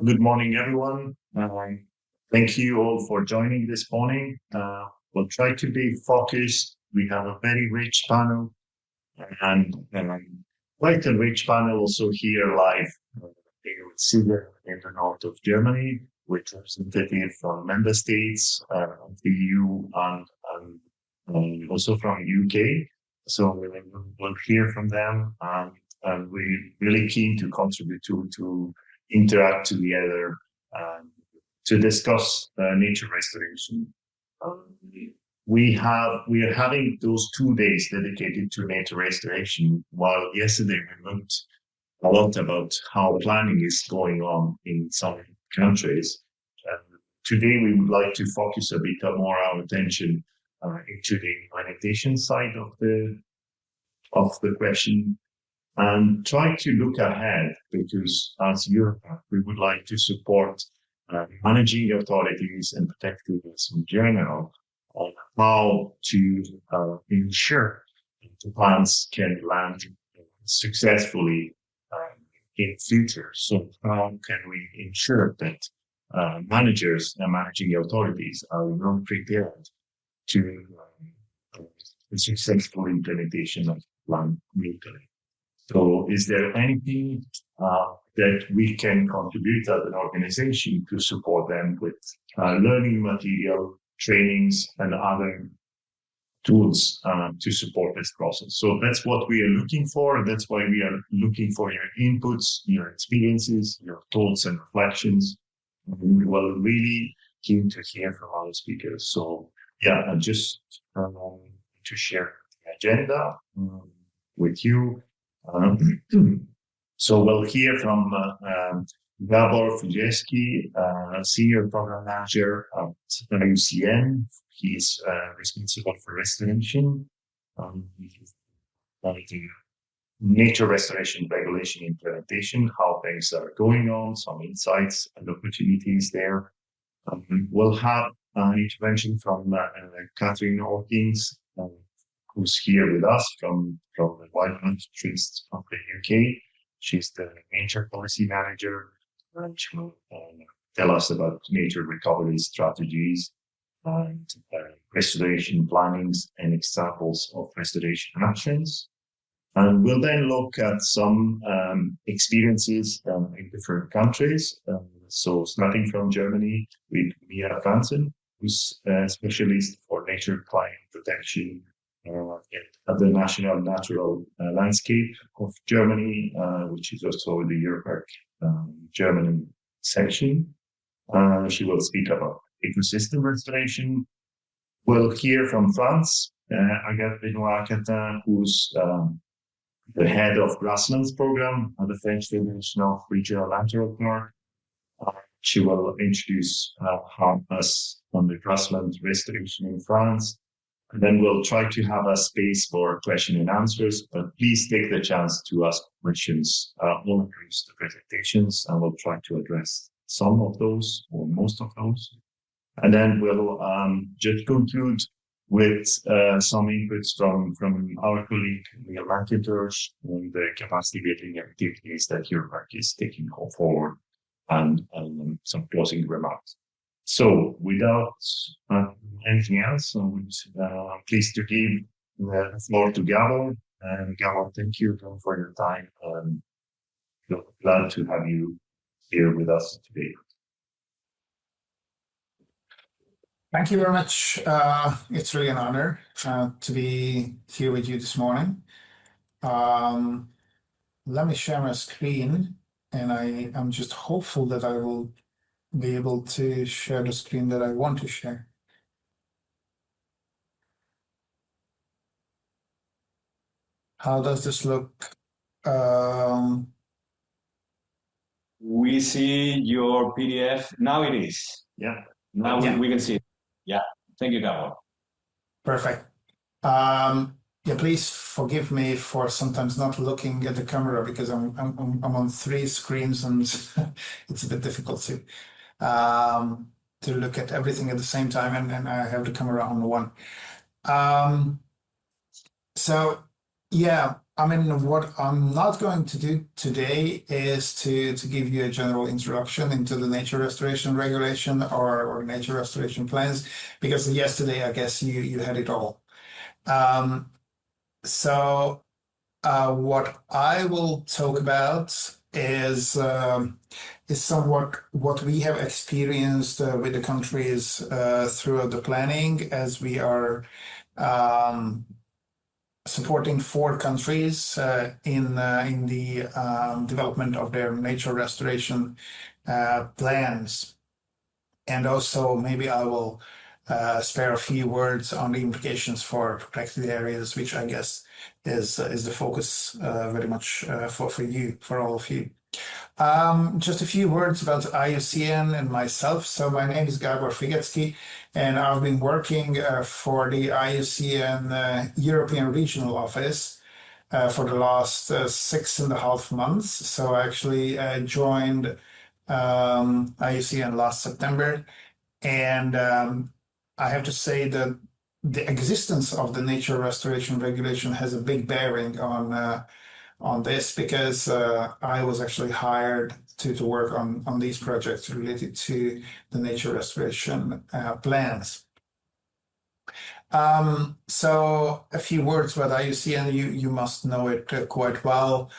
Good morning, everyone. Thank you all for joining this morning. We'll try to be focused. We have a very rich panel and quite a rich panel also here live here with Siggen in the north of Germany, with representatives from member states of the EU and also from UK. So we'll hear from them, and we're really keen to contribute to interact together to discuss nature restoration. We are having those 2 days dedicated to nature restoration, while yesterday we looked a lot about how planning is going on in some countries. Today we would like to focus a bit more our attention into the implementation side of the question, and try to look ahead, because as Europe, we would like to support managing authorities and protectivists in general on how to ensure the plans can land successfully in future. So how can we ensure that managers and managing authorities are well prepared to the successful implementation of plan locally? So is there anything that we can contribute as an organization to support them with learning material, trainings, and other tools to support this process? So that's what we are looking for. That's why we are looking for your inputs, your experiences, your thoughts and reflections. We will really keen to hear from our speakers. So yeah, and just to share the agenda with you. So we'll hear from Gabor Figezcky, Senior Program Manager at UCN. He's responsible for restoration, nature restoration regulation implementation, how things are going on, some insights and opportunities there. We'll have an intervention from Katherine Hawkins, who's here with us from the Wildlife Trust of the UK. She's the nature policy manager, and she will tell us about nature recovery strategies and restoration plannings and examples of restoration actions. And we'll then look at some experiences in different countries. So starting from Germany with Mira Franzen, who's a specialist for nature climate protection at the National Natural Landscape of Germany, which is also the Europe German section. She will speak about ecosystem restoration. We'll hear from France, Agathe Benoit-Cattin, who's the head of Grasslands program at the French Federation of Regional Natural Park. She will introduce us on the grassland restoration in France. And then we'll try to have a space for question and answers, but please take the chance to ask questions all across the presentations, and we'll try to address some of those or most of those. And then we'll just conclude with some inputs from our colleague, Mira McIntosh, on the capacity building activities that Europe is taking forward, and some closing remarks. So without anything else, I'm pleased to give the floor to Gabor. And Gabor, thank you for your time. Glad to have you here with us today. Thank you very much. It's really an honor to be here with you this morning. Let me share my screen, and I'm just hopeful that I will be able to share the screen that I want to share. How does this look? We see your PDF. Now it is. Yeah. Now we can see it. Yeah. Thank you, Gabor. Perfect. Yeah, please forgive me for sometimes not looking at the camera, because I'm on 3 screens and it's a bit difficult to look at everything at the same time, and I have the camera on one. So yeah, I mean, what I'm not going to do today is to give you a general introduction into the nature restoration regulation or nature restoration plans, because yesterday, I guess you had it all. Um, so what I will talk about is somewhat what we have experienced with the countries throughout the planning, as we are um, supporting 4 countries in the development of their nature restoration plans. And also, maybe I will spare a few words on the implications for protected areas, which I guess is the focus very much for you, for all of you. Just a few words about IUCN and myself. So my name is Gabor Figezcky, and I've been working for the IUCN European Regional Office for the last 6.5 months. So I actually joined IUCN last September, and I have to say that the existence of the nature restoration regulation has a big bearing on this, because I was actually hired to work on these projects related to the nature restoration plans. So a few words about IUCN, you must know it quite well.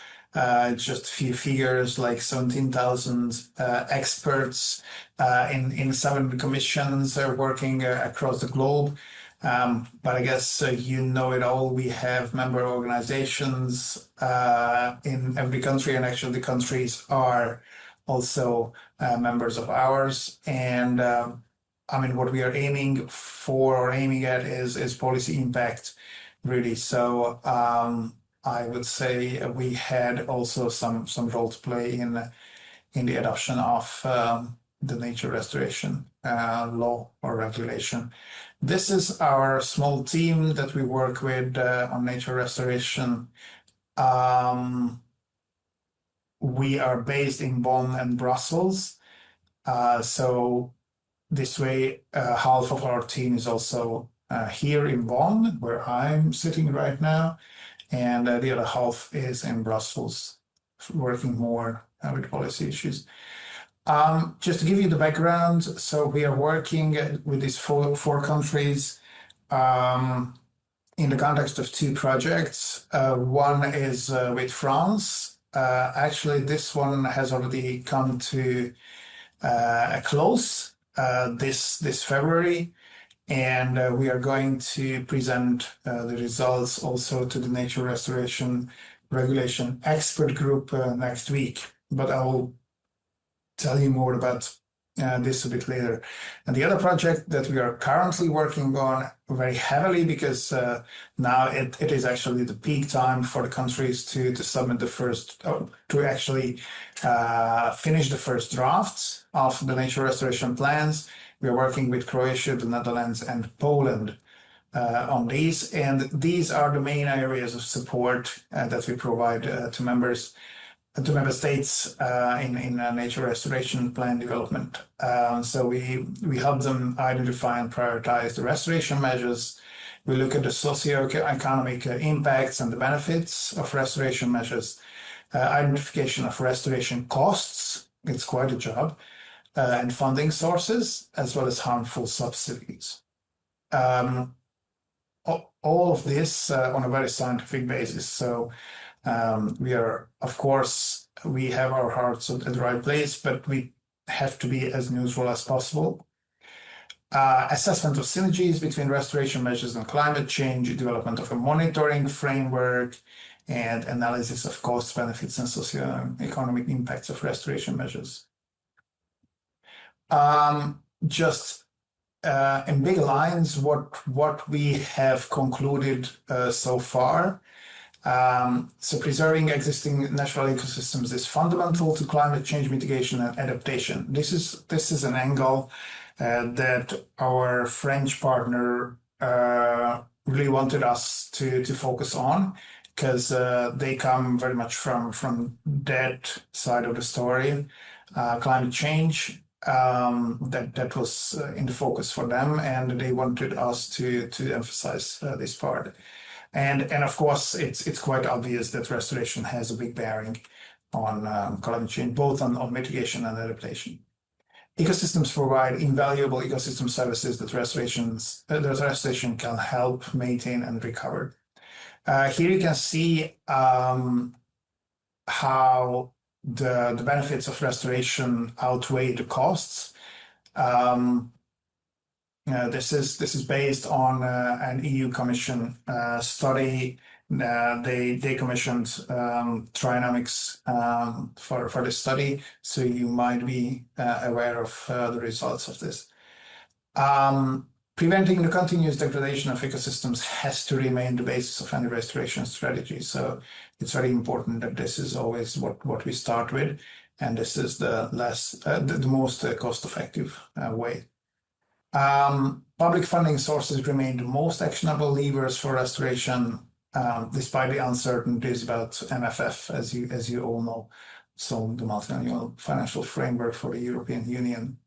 Just a few figures, like 17,000 experts in 7 commissions working across the globe. But I guess you know it all. We have member organizations in every country, and actually the countries are also members of ours. And I mean, what we are aiming for or aiming at is policy impact, really. So I would say we had also some role to play in the adoption of the nature restoration law or regulation. This is our small team that we work with on nature restoration. We are based in Bonn and Brussels. So this way, half of our team is also here in Bonn, where I'm sitting right now, and the other half is in Brussels, working more with policy issues. Just to give you the background, so we are working with these four countries in the context of 2 projects. One is with France. Actually, this one has already come to a close this February, and we are going to present the results also to the Nature Restoration Regulation Expert Group next week. But I will tell you more about this a bit later. And the other project that we are currently working on very heavily, because now it is actually the peak time for the countries to submit the first, to actually finish the first drafts of the nature restoration plans. We are working with Croatia, the Netherlands, and Poland on these. And these are the main areas of support that we provide to member states in nature restoration plan development. So we help them identify and prioritize the restoration measures. We look at the socio-economic impacts and the benefits of restoration measures, identification of restoration costs, it's quite a job, and funding sources, as well as harmful subsidies. All of this on a very scientific basis. So we are, of course, we have our hearts at the right place, but we have to be as neutral as possible. Assessment of synergies between restoration measures and climate change, development of a monitoring framework, and analysis of cost, benefits, and socio-economic impacts of restoration measures. Just in big lines, what we have concluded so far. So preserving existing natural ecosystems is fundamental to climate change mitigation and adaptation. This is an angle that our French partner really wanted us to focus on, because they come very much from that side of the story. Climate change, that was in the focus for them, and they wanted us to emphasize this part. And of course, it's quite obvious that restoration has a big bearing on climate change, both on mitigation and adaptation. Ecosystems provide invaluable ecosystem services that restoration can help maintain and recover. Here you can see how the benefits of restoration outweigh the costs. This is based on an EU Commission study. They commissioned Trinomics for this study, so you might be aware of the results of this. Preventing the continuous degradation of ecosystems has to remain the basis of any restoration strategy. So it's very important that this is always what we start with, and this is the most cost-effective way. Public funding sources remain the most actionable levers for restoration, despite the uncertainties about MFF, as you all know, so the multi-annual financial framework for the European Union.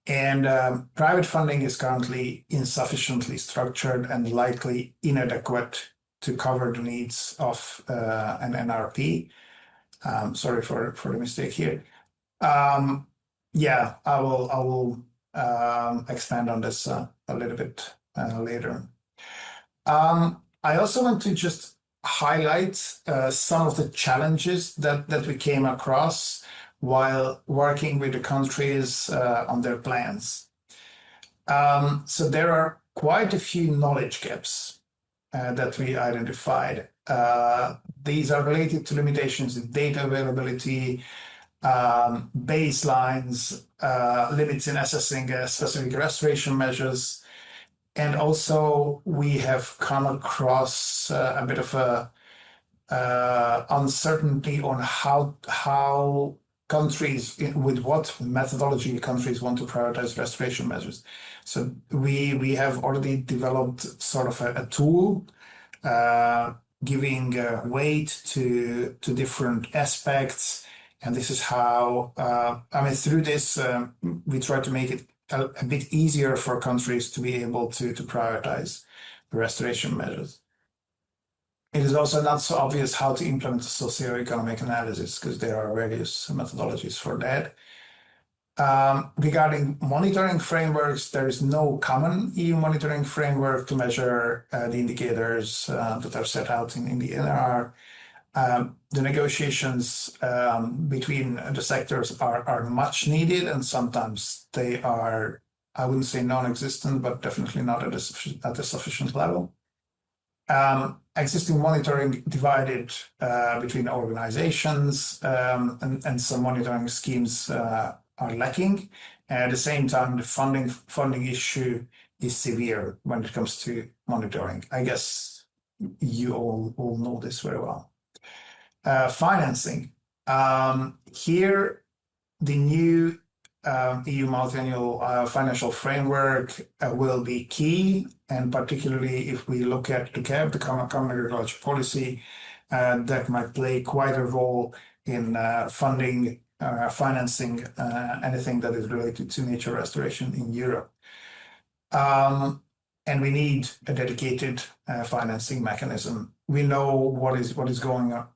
And private funding is currently insufficiently structured and likely inadequate to cover the needs of an NRP. Sorry for the mistake here. Yeah, I will expand on this a little bit later. I also want to just highlight some of the challenges that we came across while working with the countries on their plans. So there are quite a few knowledge gaps that we identified. These are related to limitations in data availability, baselines, limits in assessing specific restoration measures, and also we have come across a bit of a uncertainty on how countries, with what methodology countries want to prioritize restoration measures. So we have already developed sort of a tool giving weight to different aspects. And this is how, through this, we try to make it a bit easier for countries to be able to prioritize the restoration measures. It is also not so obvious how to implement a socioeconomic analysis because there are various methodologies for that. Regarding monitoring frameworks, there is no common EU monitoring framework to measure the indicators that are set out in the NR. The negotiations between the sectors are much needed, and sometimes they are, I wouldn't say non-existent, but definitely not at a sufficient level. Existing monitoring divided between organizations, and some monitoring schemes are lacking. At the same time, the funding issue is severe when it comes to monitoring. I guess you all know this very well. Financing. Here, the new EU multi-annual financial framework will be key, and particularly if we look at the CAP, the Common Agriculture Policy, that might play quite a role in financing anything that is related to nature restoration in Europe. And we need a dedicated financing mechanism. We know what is going on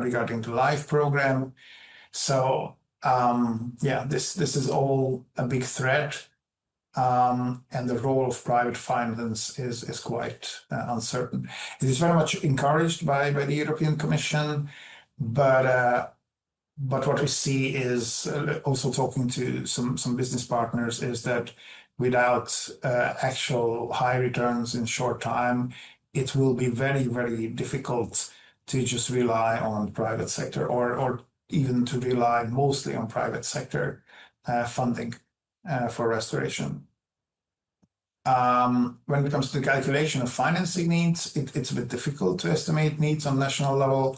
regarding the LIFE program. So this is all a big threat, and the role of private finance is quite uncertain. It is very much encouraged by the European Commission, but what we see is also talking to some business partners is that without actual high returns in short time, it will be very, very difficult to just rely on private sector or even to rely mostly on private sector funding for restoration. When it comes to the calculation of financing needs, it's a bit difficult to estimate needs on national level.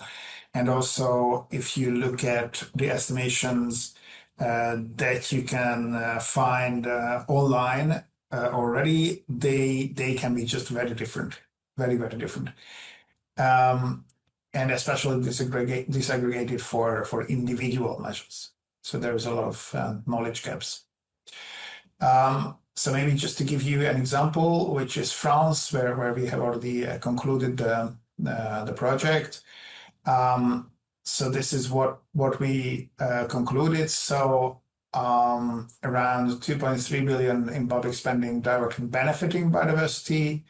And also, if you look at the estimations that you can find online already, they can be just very different, very, very different. And especially disaggregated for individual measures. So there's a lot of knowledge gaps. So maybe just to give you an example, which is France, where we have already concluded the project. So this is what we concluded. So around 2.3 billion in public spending directly benefiting biodiversity,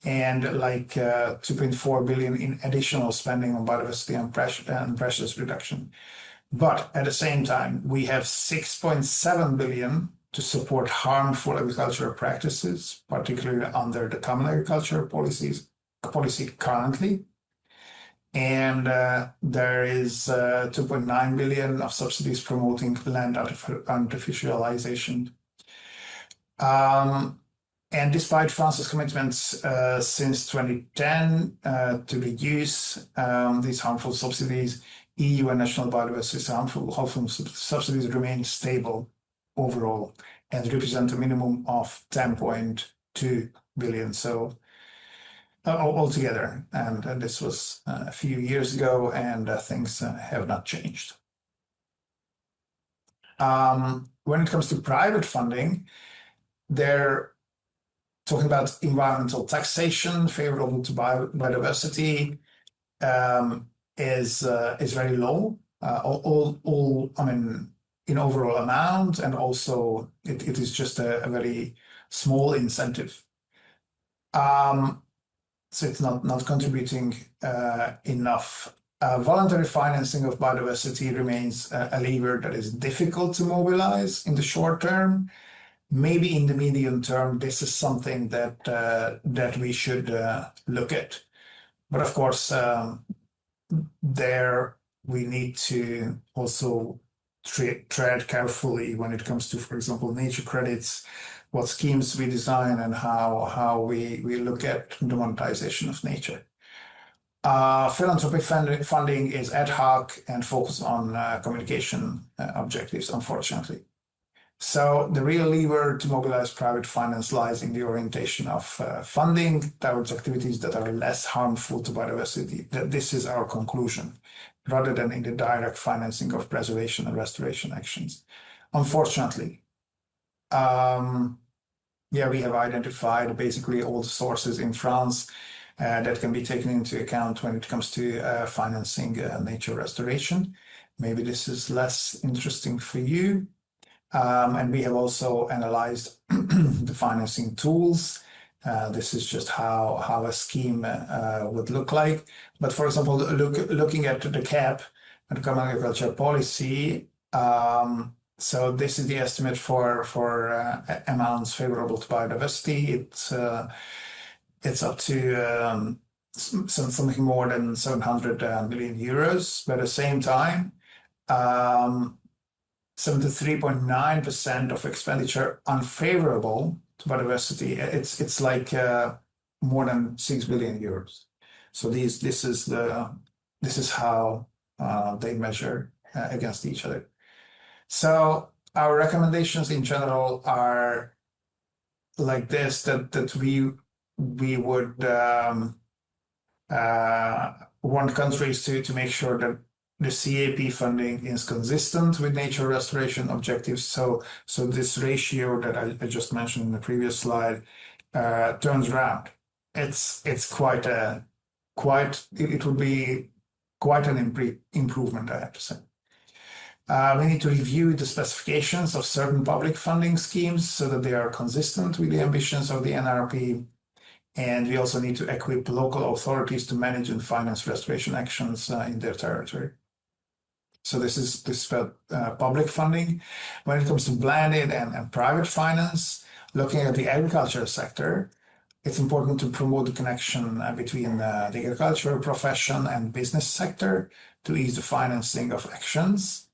and like 2.4 billion in additional spending on biodiversity and pressures reduction. But at the same time, we have 6.7 billion to support harmful agricultural practices, particularly under the common agricultural policy currently. And there is 2.9 billion of subsidies promoting land artificialization. And despite France's commitments since 2010 to reduce these harmful subsidies, EU and national biodiversity harmful subsidies remain stable overall and represent a minimum of 10.2 billion. So altogether, and this was a few years ago, and things have not changed. When it comes to private funding, they're talking about environmental taxation favorable to biodiversity is very low. I mean, in overall amount, and also it is just a very small incentive. So it's not contributing enough. Voluntary financing of biodiversity remains a lever that is difficult to mobilize in the short term. Maybe in the medium term, this is something that we should look at. But of course, there we need to also tread carefully when it comes to, for example, nature credits, what schemes we design, and how we look at the monetization of nature. Philanthropic funding is ad hoc and focused on communication objectives, unfortunately. So the real lever to mobilize private finance lies in the orientation of funding towards activities that are less harmful to biodiversity. This is our conclusion, rather than in the direct financing of preservation and restoration actions. Unfortunately, we have identified basically all the sources in France that can be taken into account when it comes to financing nature restoration. Maybe this is less interesting for you. And we have also analyzed the financing tools. This is just how a scheme would look like. But for example, looking at the CAP and the Common Agricultural Policy, so this is the estimate for amounts favorable to biodiversity. It's up to something more than 700 million euros. But at the same time, 73.9% of expenditure unfavorable to biodiversity. It's like more than 6 billion euros. So this is how they measure against each other. So our recommendations in general are like this: that we would want countries to make sure that the CAP funding is consistent with nature restoration objectives. So this ratio that I just mentioned in the previous slide turns around. It would be quite an improvement, I have to say. We need to review the specifications of certain public funding schemes so that they are consistent with the ambitions of the NRP. And we also need to equip local authorities to manage and finance restoration actions in their territory. So this is about public funding. When it comes to blended and private finance, looking at the agriculture sector, it's important to promote the connection between the agricultural profession and business sector to ease the financing of actions.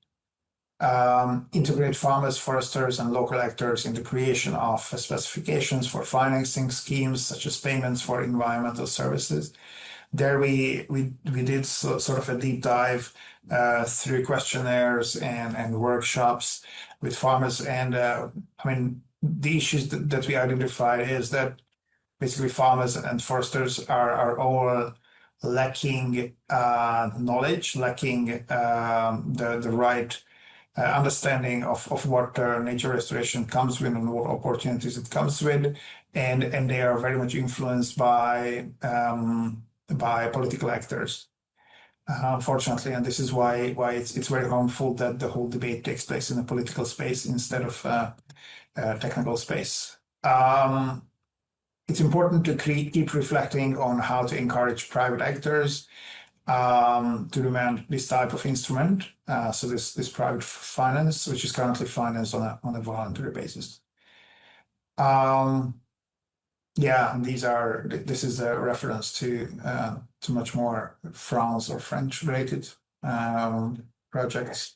Integrate farmers, foresters, and local actors in the creation of specifications for financing schemes, such as payments for environmental services. There we did sort of a deep dive through questionnaires and workshops with farmers. And the issues that we identified is that basically farmers and foresters are all lacking knowledge, lacking the right understanding of what nature restoration comes with and what opportunities it comes with, and they are very much influenced by political actors, unfortunately, and this is why it's very harmful that the whole debate takes place in a political space instead of technical space. It's important to keep reflecting on how to encourage private actors to demand this type of instrument. So this private finance, which is currently financed on a voluntary basis. Yeah, and this is a reference to much more France or French related projects.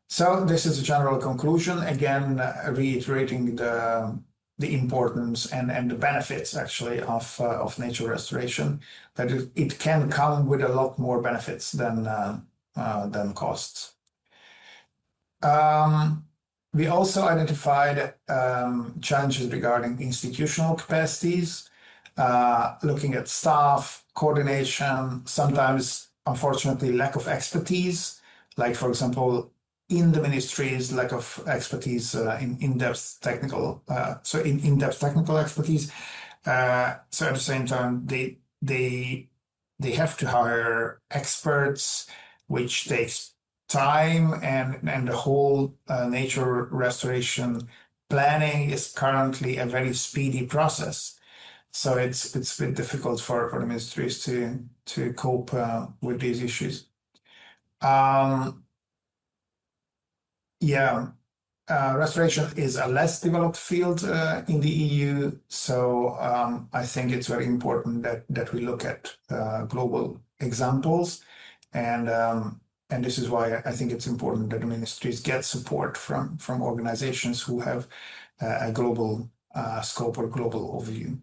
So this is a general conclusion, again, reiterating the importance and the benefits actually of nature restoration, that it can come with a lot more benefits than costs. We also identified challenges regarding institutional capacities, looking at staff, coordination, sometimes, unfortunately, lack of expertise, like, for example, in the ministries, lack of expertise in in-depth technical expertise. So at the same time, they have to hire experts, which takes time, and the whole nature restoration planning is currently a very speedy process. So it's a bit difficult for the ministries to cope with these issues. Restoration is a less developed field in the EU, so I think it's very important that we look at global examples, and this is why I think it's important that the ministries get support from organizations who have a global scope or global overview.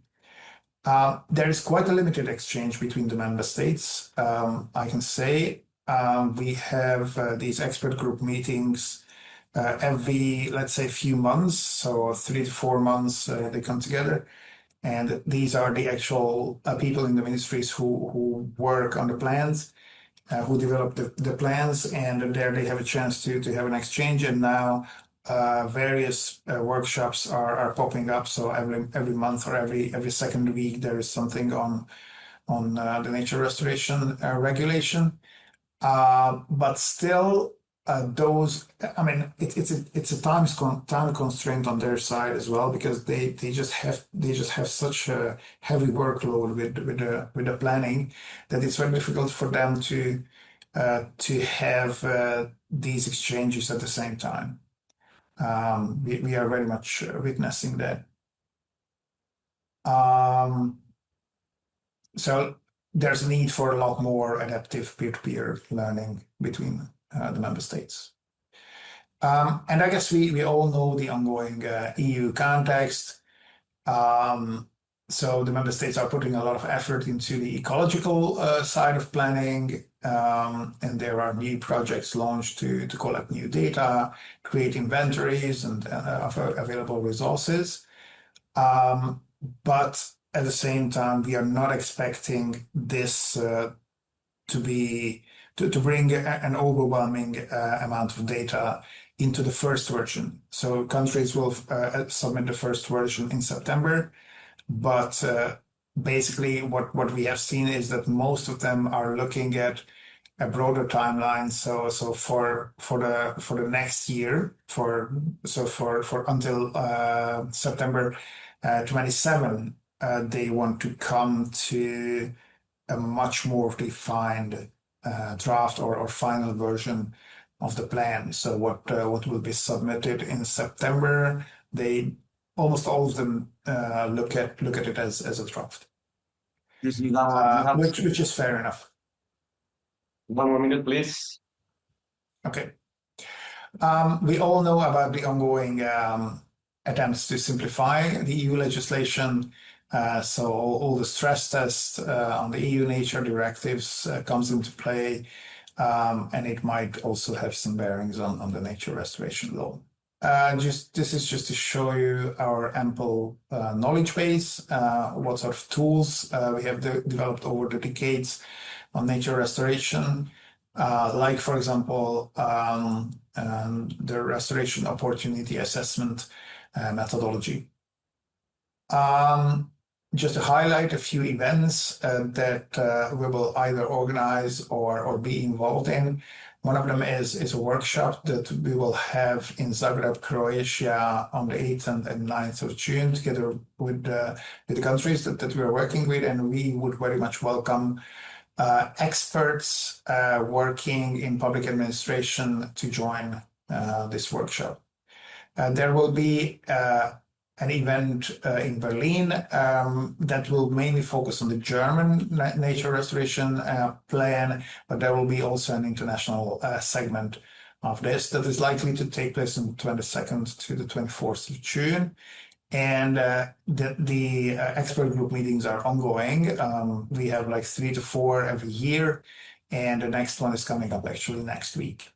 There is quite a limited exchange between the member states. I can say we have these expert group meetings every, let's say, few months, so 3 to 4 months they come together, and these are the actual people in the ministries who work on the plans, who develop the plans, and there they have a chance to have an exchange. And now various workshops are popping up, so every month or every second week there is something on the nature restoration regulation, but still. It's a time constraint on their side as well, because they just have such a heavy workload with the planning that it's very difficult for them to have these exchanges at the same time. We are very much witnessing that. So there's a need for a lot more adaptive peer-to-peer learning between the member states. And I guess we all know the ongoing EU context. So the member states are putting a lot of effort into the ecological side of planning, and there are new projects launched to collect new data, create inventories and of available resources. But at the same time, we are not expecting this to bring an overwhelming amount of data into the first version. So countries will submit the first version in September, but basically what we have seen is that most of them are looking at a broader timeline. So for the next year, for until September 27, they want to come to a much more defined draft or final version of the plan. So what will be submitted in September, almost all of them look at it as a draft, which is fair enough. 1 more minute, please. Okay. We all know about the ongoing attempts to simplify the EU legislation. So all the stress tests on the EU nature directives comes into play, and it might also have some bearings on the nature restoration law. This is just to show you our ample knowledge base, what sort of tools we have developed over the decades on nature restoration. like, for example, the restoration opportunity assessment methodology. Just to highlight a few events that we will either organize or be involved in. One of them is a workshop that we will have in Zagreb, Croatia on the 8th and 9th of June, together with the countries that we are working with, and we would very much welcome experts working in public administration to join this workshop. There will be an event in Berlin that will mainly focus on the German nature restoration plan, but there will be also an international segment of this that is likely to take place on the 22nd to the 24th of June. And the expert group meetings are ongoing. We have like 3 to 4 every year, and the next one is coming up actually next week.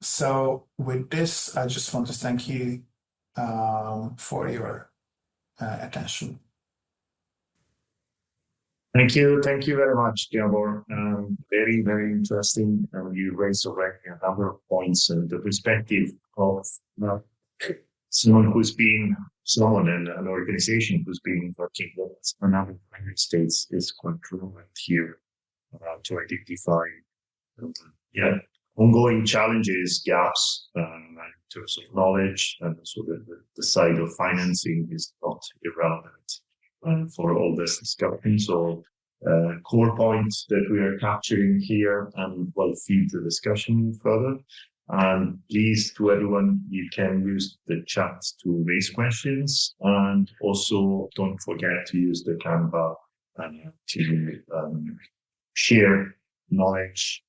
So with this, I just want to thank you for your attention. Thank you very much, Gabor. Very, very interesting. You raised already a number of points. The perspective of someone in an organization who's been working with a number of United States is quite relevant here to identify ongoing challenges, gaps in terms of knowledge, and so the side of financing is not irrelevant for all this discussion. So core points that we are capturing here and will feed the discussion further. And please, to everyone, you can use the chat to raise questions, and also don't forget to use the Canva to share knowledge,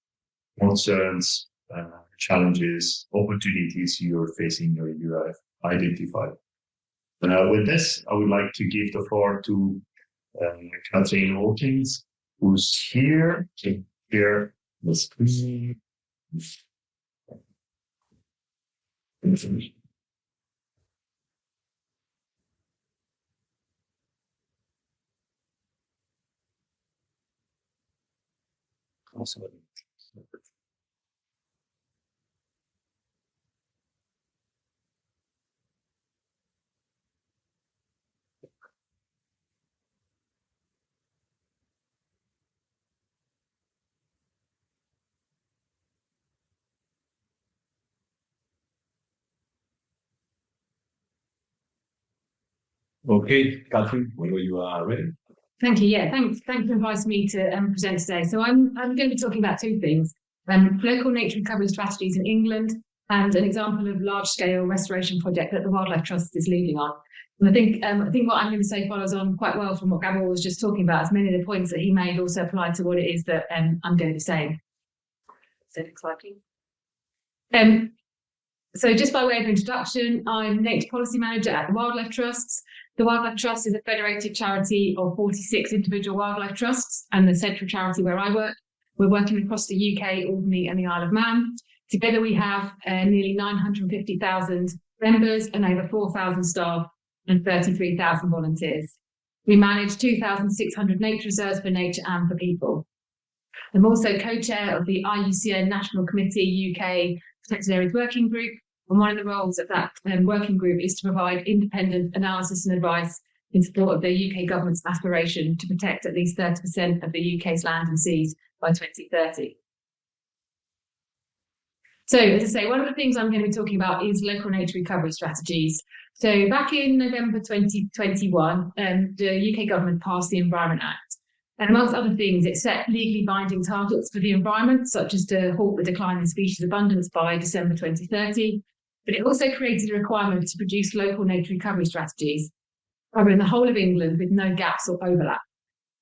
concerns, challenges, opportunities you're facing or you have identified. With this, I would like to give the floor to Katherine Hawkins, who's here to share the screen. Okay, Katherine, whenever you are ready. Thank you. Yeah, thanks for inviting me to present today. So I'm going to be talking about two things: local nature recovery strategies in England and an example of large-scale restoration project that the Wildlife Trust is leading on. And I think what I'm going to say follows on quite well from what Gabor was just talking about, as many of the points that he made also apply to what it is that I'm going to be saying. So next slide, please. So just by way of introduction, I'm Nature Policy Manager at the Wildlife Trusts. The Wildlife Trust is a federated charity of 46 individual wildlife trusts and the central charity where I work. We're working across the UK, Albany and the Isle of Man. Together we have nearly 950,000 members and over 4,000 staff and 33,000 volunteers. We manage 2,600 nature reserves for nature and for people. I'm also co-chair of the IUCN National Committee UK Protected Areas Working Group. And one of the roles of that working group is to provide independent analysis and advice in support of the UK government's aspiration to protect at least 30% of the UK's land and seas by 2030. So, as I say, one of the things I'm going to be talking about is local nature recovery strategies. So back in November 2021, the UK government passed the Environment Act. And amongst other things, it set legally binding targets for the environment, such as to halt the decline in species abundance by December 2030. But it also created a requirement to produce local nature recovery strategies covering the whole of England with no gaps or overlap.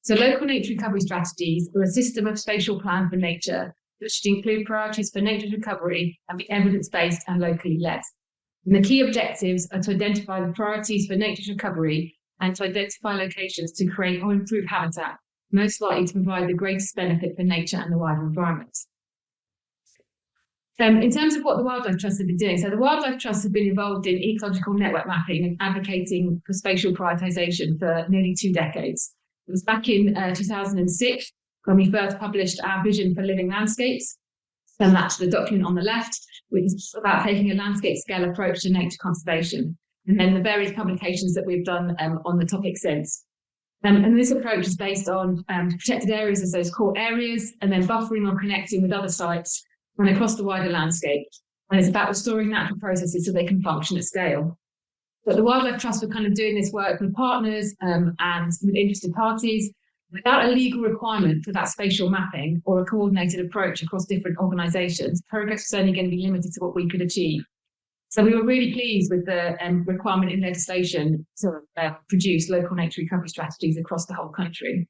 So local nature recovery strategies are a system of spatial plan for nature that should include priorities for nature recovery and be evidence-based and locally led. And the key objectives are to identify the priorities for nature recovery and to identify locations to create or improve habitat, most likely to provide the greatest benefit for nature and the wider environment. In terms of what the Wildlife Trust have been doing, so the Wildlife Trust have been involved in ecological network mapping and advocating for spatial prioritisation for nearly 2 decades. It was back in 2006 when we first published our vision for living landscapes. And that's the document on the left, which is about taking a landscape scale approach to nature conservation. And then the various publications that we've done on the topic since. And this approach is based on protected areas as those core areas, and then buffering or connecting with other sites and across the wider landscape. And it's about restoring natural processes so they can function at scale. But the Wildlife Trust were kind of doing this work with partners and with interested parties without a legal requirement for that spatial mapping or a coordinated approach across different organisations. Progress was only going to be limited to what we could achieve. So we were really pleased with the requirement in legislation to produce local nature recovery strategies across the whole country.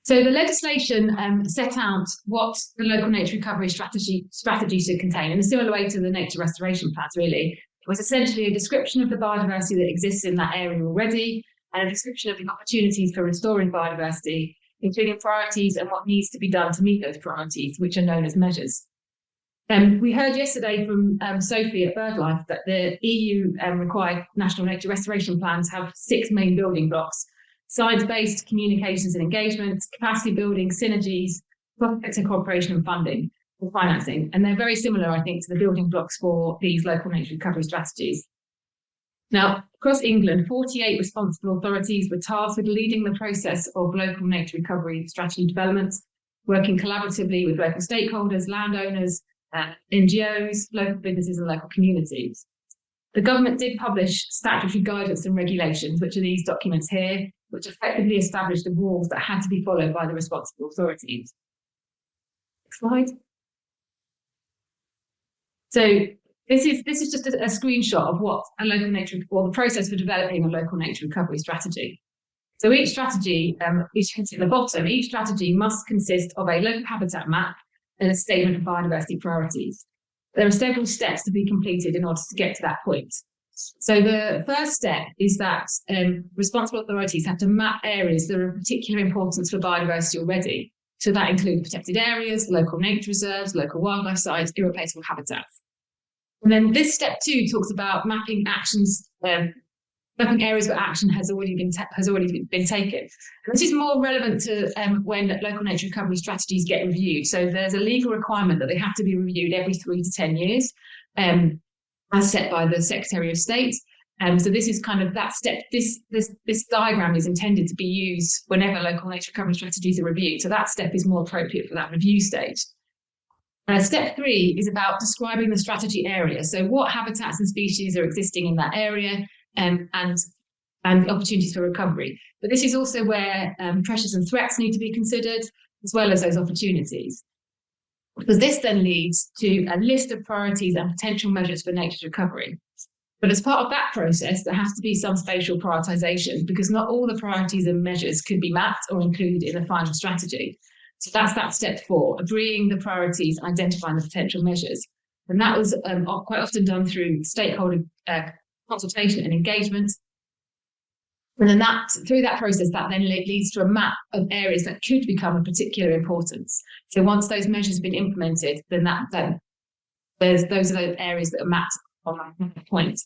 So the legislation set out what the local nature recovery strategy should contain, in a similar way to the nature restoration plans, really. It was essentially a description of the biodiversity that exists in that area already, and a description of the opportunities for restoring biodiversity, including priorities and what needs to be done to meet those priorities, which are known as measures. We heard yesterday from Sophie at BirdLife that the EU required national nature restoration plans have 6 main building blocks: science-based communications and engagement, capacity building, synergies, sector cooperation and funding and financing. And they're very similar, I think, to the building blocks for these local nature recovery strategies. Now, across England, 48 responsible authorities were tasked with leading the process of local nature recovery strategy development, working collaboratively with local stakeholders, landowners, NGOs, local businesses and local communities. The government did publish statutory guidance and regulations, which are these documents here, which effectively established the rules that had to be followed by the responsible authorities. Next slide. So this is just a screenshot of what a local nature, or the process for developing a local nature recovery strategy. So each strategy, each at the bottom, each strategy must consist of a local habitat map and a statement of biodiversity priorities. There are several steps to be completed in order to get to that point. So the first step is that responsible authorities have to map areas that are of particular importance for biodiversity already. So that includes protected areas, local nature reserves, local wildlife sites, irreplaceable habitats. And then this step 2 talks about mapping actions, mapping areas where action has already been taken. And this is more relevant to when local nature recovery strategies get reviewed. So there's a legal requirement that they have to be reviewed every 3 to 10 years, as set by the Secretary of State. So this is kind of that step. This diagram is intended to be used whenever local nature recovery strategies are reviewed. So that step is more appropriate for that review stage. Step 3 is about describing the strategy area. So what habitats and species are existing in that area, and opportunities for recovery. But this is also where pressures and threats need to be considered, as well as those opportunities. Because this then leads to a list of priorities and potential measures for nature recovery. But as part of that process, there has to be some spatial prioritisation, because not all the priorities and measures could be mapped or included in the final strategy. So that's that step 4, agreeing the priorities and identifying the potential measures. And that was quite often done through stakeholder consultation and engagement. And then through that process, that then leads to a map of areas that could become of particular importance. So once those measures have been implemented, then those are the areas that are mapped on that point.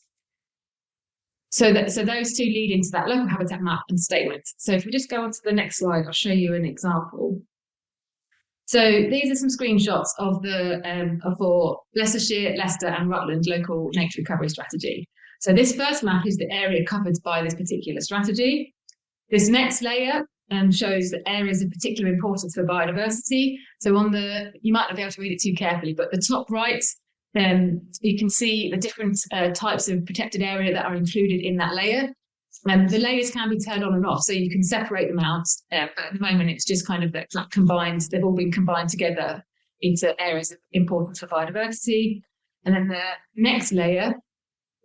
So those 2 lead into that local habitat map and statement. So if we just go on to the next slide, I'll show you an example. So these are some screenshots of for Leicestershire, Leicester and Rutland local nature recovery strategy. So this first map is the area covered by this particular strategy. This next layer shows the areas of particular importance for biodiversity. So you might not be able to read it too carefully, but the top right, you can see the different types of protected area that are included in that layer. The layers can be turned on and off, so you can separate them out. But at the moment, it's just kind of combined. They've all been combined together into areas of importance for biodiversity. And then the next layer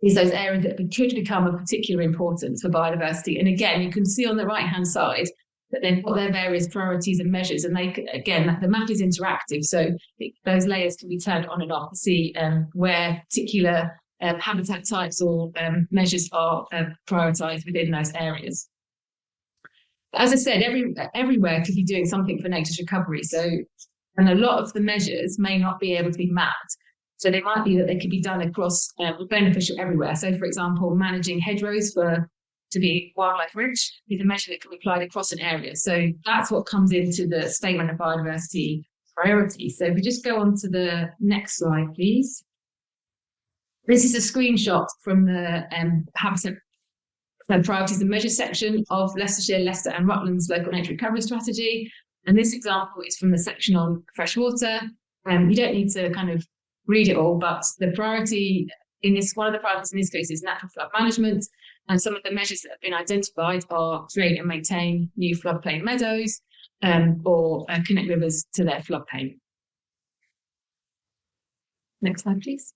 is those areas that could become of particular importance for biodiversity. And again, you can see on the right-hand side that they've got their various priorities and measures. And the map is interactive, so those layers can be turned on and off to see where particular habitat types or measures are prioritised within those areas. But as I said, everywhere could be doing something for nature's recovery. And a lot of the measures may not be able to be mapped. So they might be that they could be done across beneficial everywhere. So, for example, managing hedgerows for to be wildlife rich is a measure that can be applied across an area. So that's what comes into the statement of biodiversity priority. So if we just go on to the next slide, please. This is a screenshot from the habitat priorities and measures section of Leicestershire, Leicester and Rutland's local nature recovery strategy. And this example is from the section on freshwater. You don't need to kind of read it all, but the priority in this, one of the priorities in this case is natural flood management. And some of the measures that have been identified are create and maintain new floodplain meadows or connect rivers to their floodplain. Next slide, please.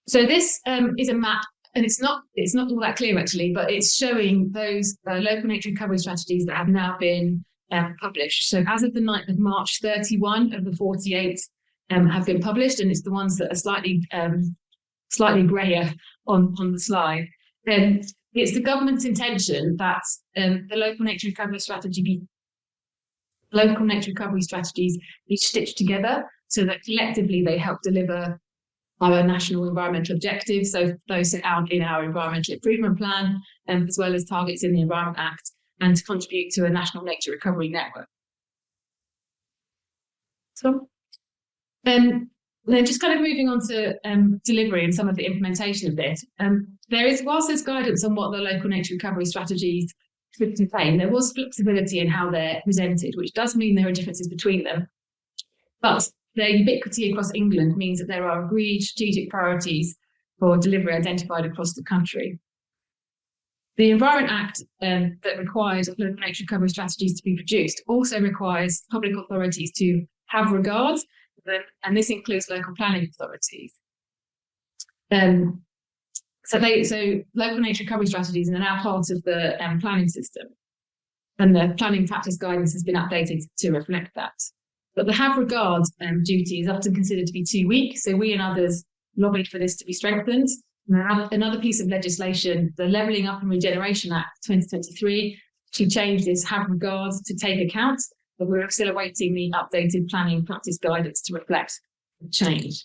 So this is a map, and it's not all that clear actually, but it's showing those local nature recovery strategies that have now been published. So as of the 9th of March, 31 of the 48 have been published, and it's the ones that are slightly grayer on the slide. It's the government's intention that the local nature recovery strategies be stitched together so that collectively they help deliver our national environmental objectives, so those set out in our environmental improvement plan, as well as targets in the Environment Act, and to contribute to a national nature recovery network. So, then just kind of moving on to delivery and some of the implementation of this. Whilst there's guidance on what the local nature recovery strategies should contain, there was flexibility in how they're presented, which does mean there are differences between them. But their ubiquity across England means that there are agreed strategic priorities for delivery identified across the country. The Environment Act that requires local nature recovery strategies to be produced also requires public authorities to have regard, and this includes local planning authorities. So local nature recovery strategies are now part of the planning system, and the planning practice guidance has been updated to reflect that. But the have regard duty is often considered to be too weak, so we and others lobbied for this to be strengthened. Another piece of legislation, the Levelling Up and Regeneration Act 2023, to change this have regard to take account, but we're still awaiting the updated planning practice guidance to reflect the change.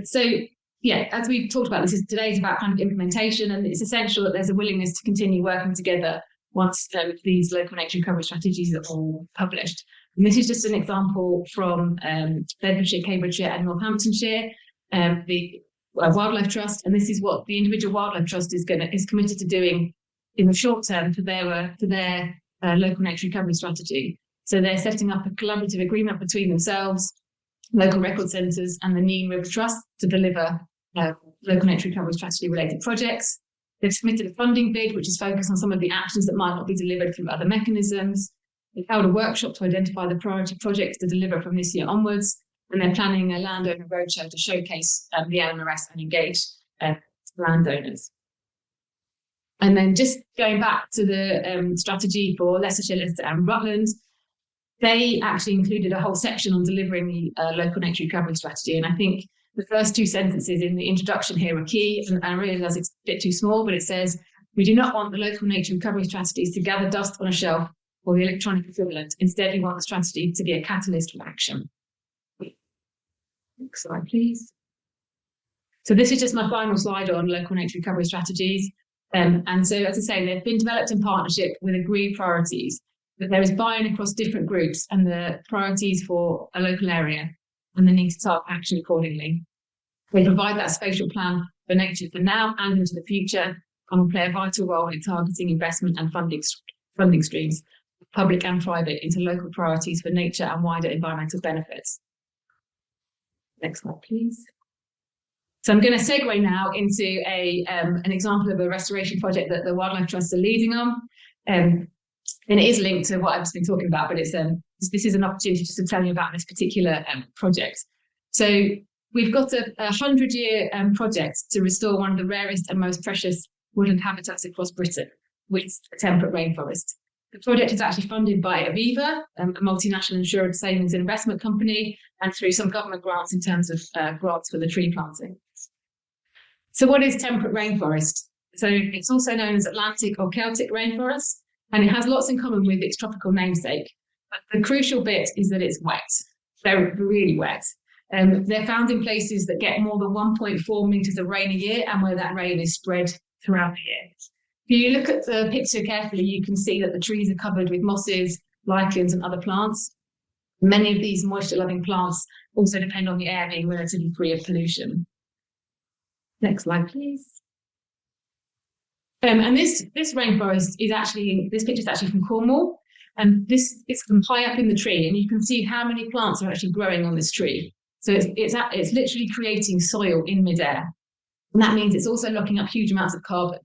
So yeah, as we've talked about, today is about kind of implementation, and it's essential that there's a willingness to continue working together once these local nature recovery strategies are all published. And this is just an example from Bedfordshire, Cambridgeshire and Northamptonshire, the Wildlife Trust, and this is what the individual Wildlife Trust is committed to doing in the short term for their local nature recovery strategy. So they're setting up a collaborative agreement between themselves, local record centres and the Nene River Trust to deliver local nature recovery strategy related projects. They've submitted a funding bid, which is focused on some of the actions that might not be delivered through other mechanisms. They've held a workshop to identify the priority projects to deliver from this year onwards, and they're planning a landowner roadshow to showcase the LNRS and engage landowners. And then just going back to the strategy for Leicestershire, Leicester and Rutland, they actually included a whole section on delivering the local nature recovery strategy. And I think the first two sentences in the introduction here are key, and I realise it's a bit too small, but it says, we do not want the local nature recovery strategies to gather dust on a shelf or the electronic equivalent. Instead, we want the strategy to be a catalyst for action. Next slide, please. So this is just my final slide on local nature recovery strategies. And so, as I say, they've been developed in partnership with agreed priorities, but there is buy-in across different groups and the priorities for a local area, and they need to take action accordingly. They provide that spatial plan for nature for now and into the future, and will play a vital role in targeting investment and funding streams, public and private, into local priorities for nature and wider environmental benefits. Next slide, please. So I'm going to segue now into an example of a restoration project that the Wildlife Trust are leading on. And it is linked to what I've just been talking about, but this is an opportunity just to tell you about this particular project. So we've got a 100-year project to restore one of the rarest and most precious woodland habitats across Britain, which is a temperate rainforest. The project is actually funded by Aviva, a multinational insurance savings and investment company, and through some government grants in terms of grants for the tree planting. So what is temperate rainforest? So it's also known as Atlantic or Celtic rainforest, and it has lots in common with its tropical namesake. But the crucial bit is that it's wet, very, really wet. They're found in places that get more than 1.4 meters of rain a year and where that rain is spread throughout the year. If you look at the picture carefully, you can see that the trees are covered with mosses, lichens, and other plants. Many of these moisture-loving plants also depend on the air being relatively free of pollution. Next slide, please. And this rainforest is actually, this picture is actually from Cornwall, and this is from high up in the tree, and you can see how many plants are actually growing on this tree. So it's literally creating soil in midair, and that means it's also locking up huge amounts of carbon.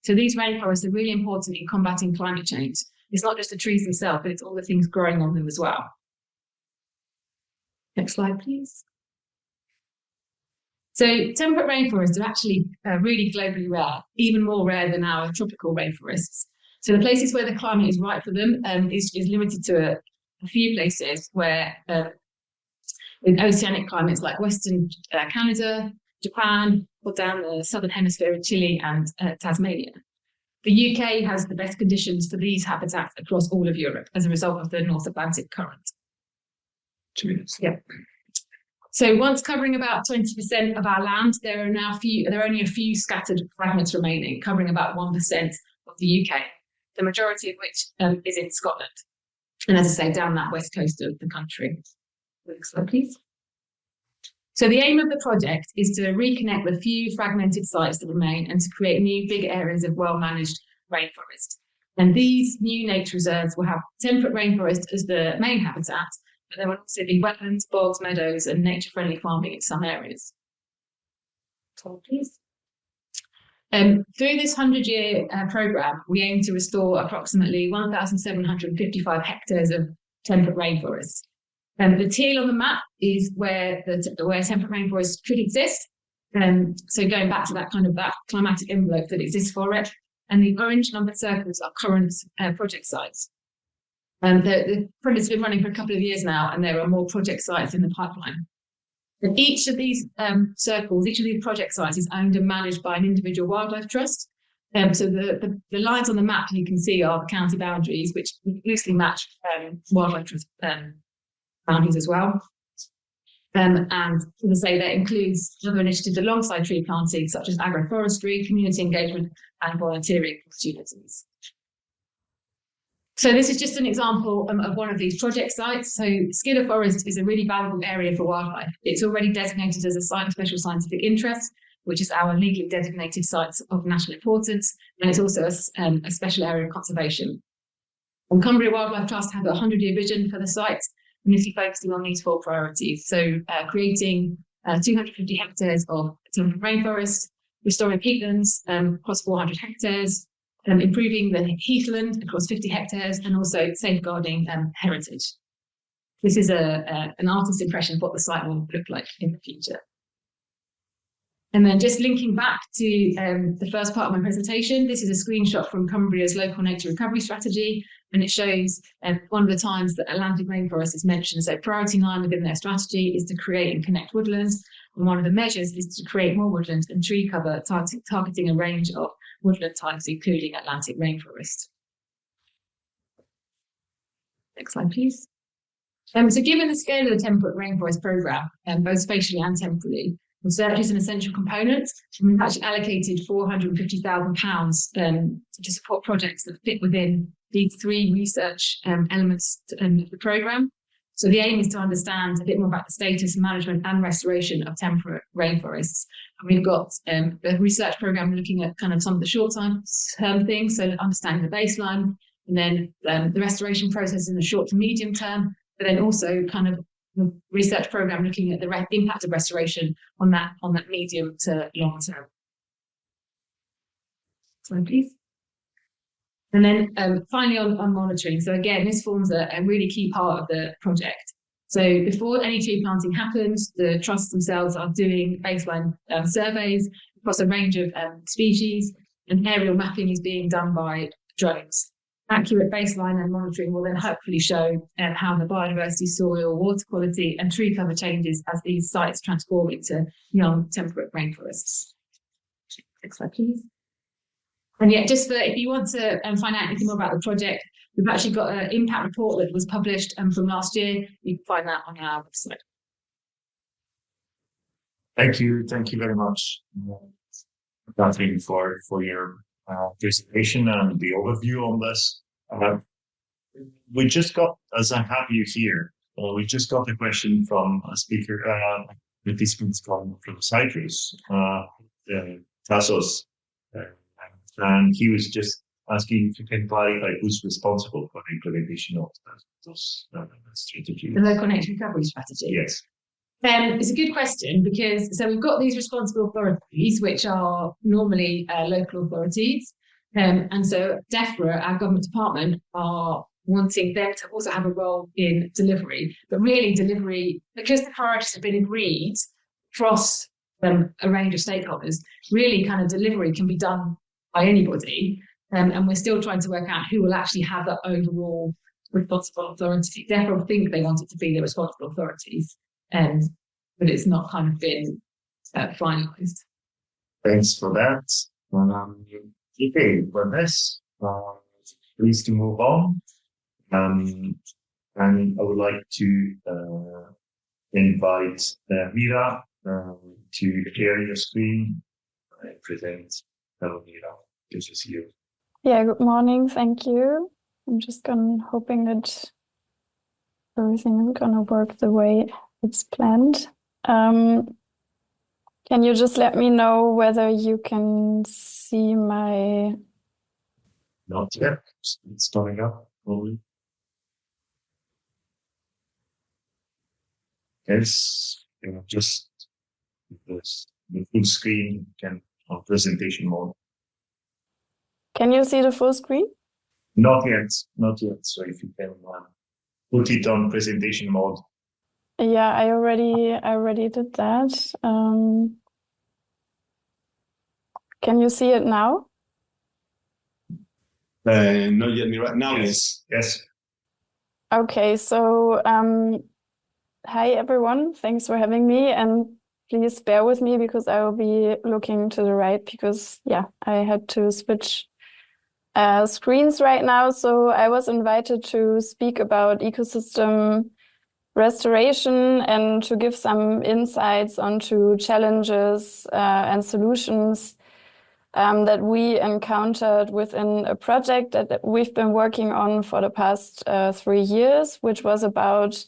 So these rainforests are really important in combating climate change. It's not just the trees themselves, but it's all the things growing on them as well. Next slide, please. So temperate rainforests are actually really globally rare, even more rare than our tropical rainforests. So the places where the climate is right for them is limited to a few places where in oceanic climates like Western Canada, Japan, or down the southern hemisphere of Chile and Tasmania. The UK has the best conditions for these habitats across all of Europe as a result of the North Atlantic current. 2 minutes. Yeah. So once covering about 20% of our land, there are only a few scattered fragments remaining, covering about 1% of the UK, the majority of which is in Scotland. And as I say, down that west coast of the country. Next slide, please. So the aim of the project is to reconnect the few fragmented sites that remain and to create new big areas of well-managed rainforest. And these new nature reserves will have temperate rainforest as the main habitat, but there will also be wetlands, bogs, meadows, and nature-friendly farming in some areas. So, please. Through this 100-year programme, we aim to restore approximately 1,755 hectares of temperate rainforest. The teal on the map is where temperate rainforest could exist. So going back to that climatic envelope that exists for it. And the orange numbered circles are current project sites. The project's been running for a couple of years now, and there are more project sites in the pipeline. And each of these circles, each of these project sites is owned and managed by an individual wildlife trust. So the lines on the map you can see are the county boundaries, which loosely match wildlife trust boundaries as well. And as I say, that includes other initiatives alongside tree planting, such as agroforestry, community engagement, and volunteering opportunities. So this is just an example of one of these project sites. So Skidder Forest is a really valuable area for wildlife. It's already designated as a site of special scientific interest, which is our legally designated sites of national importance, and it's also a special area of conservation. And Cumbria Wildlife Trust have a 100-year vision for the site, and this is focusing on these 4 priorities. So creating 250 hectares of temperate rainforest, restoring peatlands across 400 hectares, improving the heathland across 50 hectares, and also safeguarding heritage. This is an artist's impression of what the site will look like in the future. And then just linking back to the first part of my presentation, this is a screenshot from Cumbria's local nature recovery strategy, and it shows one of the times that Atlantic rainforest is mentioned. So priority 9 within their strategy is to create and connect woodlands, and one of the measures is to create more woodland and tree cover, targeting a range of woodland types, including Atlantic rainforest. Next slide, please. So given the scale of the temperate rainforest programme, both spatially and temporally, research is an essential component, and we've actually allocated £450,000 to support projects that fit within these 3 research elements of the programme. So the aim is to understand a bit more about the status, management and restoration of temperate rainforests. And we've got a research programme looking at kind of some of the short-term things, so understanding the baseline, and then the restoration process in the short to medium term, but then also kind of the research programme looking at the impact of restoration on that medium to long term. Slide, please. And then finally on monitoring. So again, this forms a really key part of the project. So before any tree planting happens, the trusts themselves are doing baseline surveys across a range of species, and aerial mapping is being done by drones. Accurate baseline and monitoring will then hopefully show how the biodiversity, soil, water quality and tree cover changes as these sites transform into young temperate rainforests. Next slide, please. And yeah, just if you want to find out anything more about the project, we've actually got an impact report that was published from last year. You can find that on our website. Thank you very much, Katherine, for your presentation and the overview on this. We just got, as I have you here, we just got a question from a speaker, participants from Cyprus, Tassos, and he was just asking if you can clarify who's responsible for the implementation of those strategies. The local nature recovery strategy. Yes. It's a good question because we've got these responsible authorities, which are normally local authorities. And so DEFRA, our government department, are wanting them to also have a role in delivery. But really delivery, because the priorities have been agreed across a range of stakeholders, really kind of delivery can be done by anybody. And we're still trying to work out who will actually have that overall responsible authority. DEFRA think they want it to be the responsible authorities. But it's not kind of been finalised. Thanks for that. Okay, for this, pleased to move on. And I would like to invite Mira to share your screen and present. Hello, Mira. Good to see you. Yeah, good morning. Thank you. I'm just hoping that everything is gonna work the way it's planned. Can you just let me know whether you can see my... Not yet. It's coming up, probably. Yes, just the full screen on presentation mode. Can you see the full screen? Not yet. So if you can put it on presentation mode. Yeah, I already did that. Can you see it now? Not yet, Mira. Now, yes. Yes. Okay, so hi everyone. Thanks for having me, and please bear with me because I will be looking to the right because I had to switch screens right now. So I was invited to speak about ecosystem restoration and to give some insights onto challenges and solutions that we encountered within a project that we've been working on for the past 3 years, which was about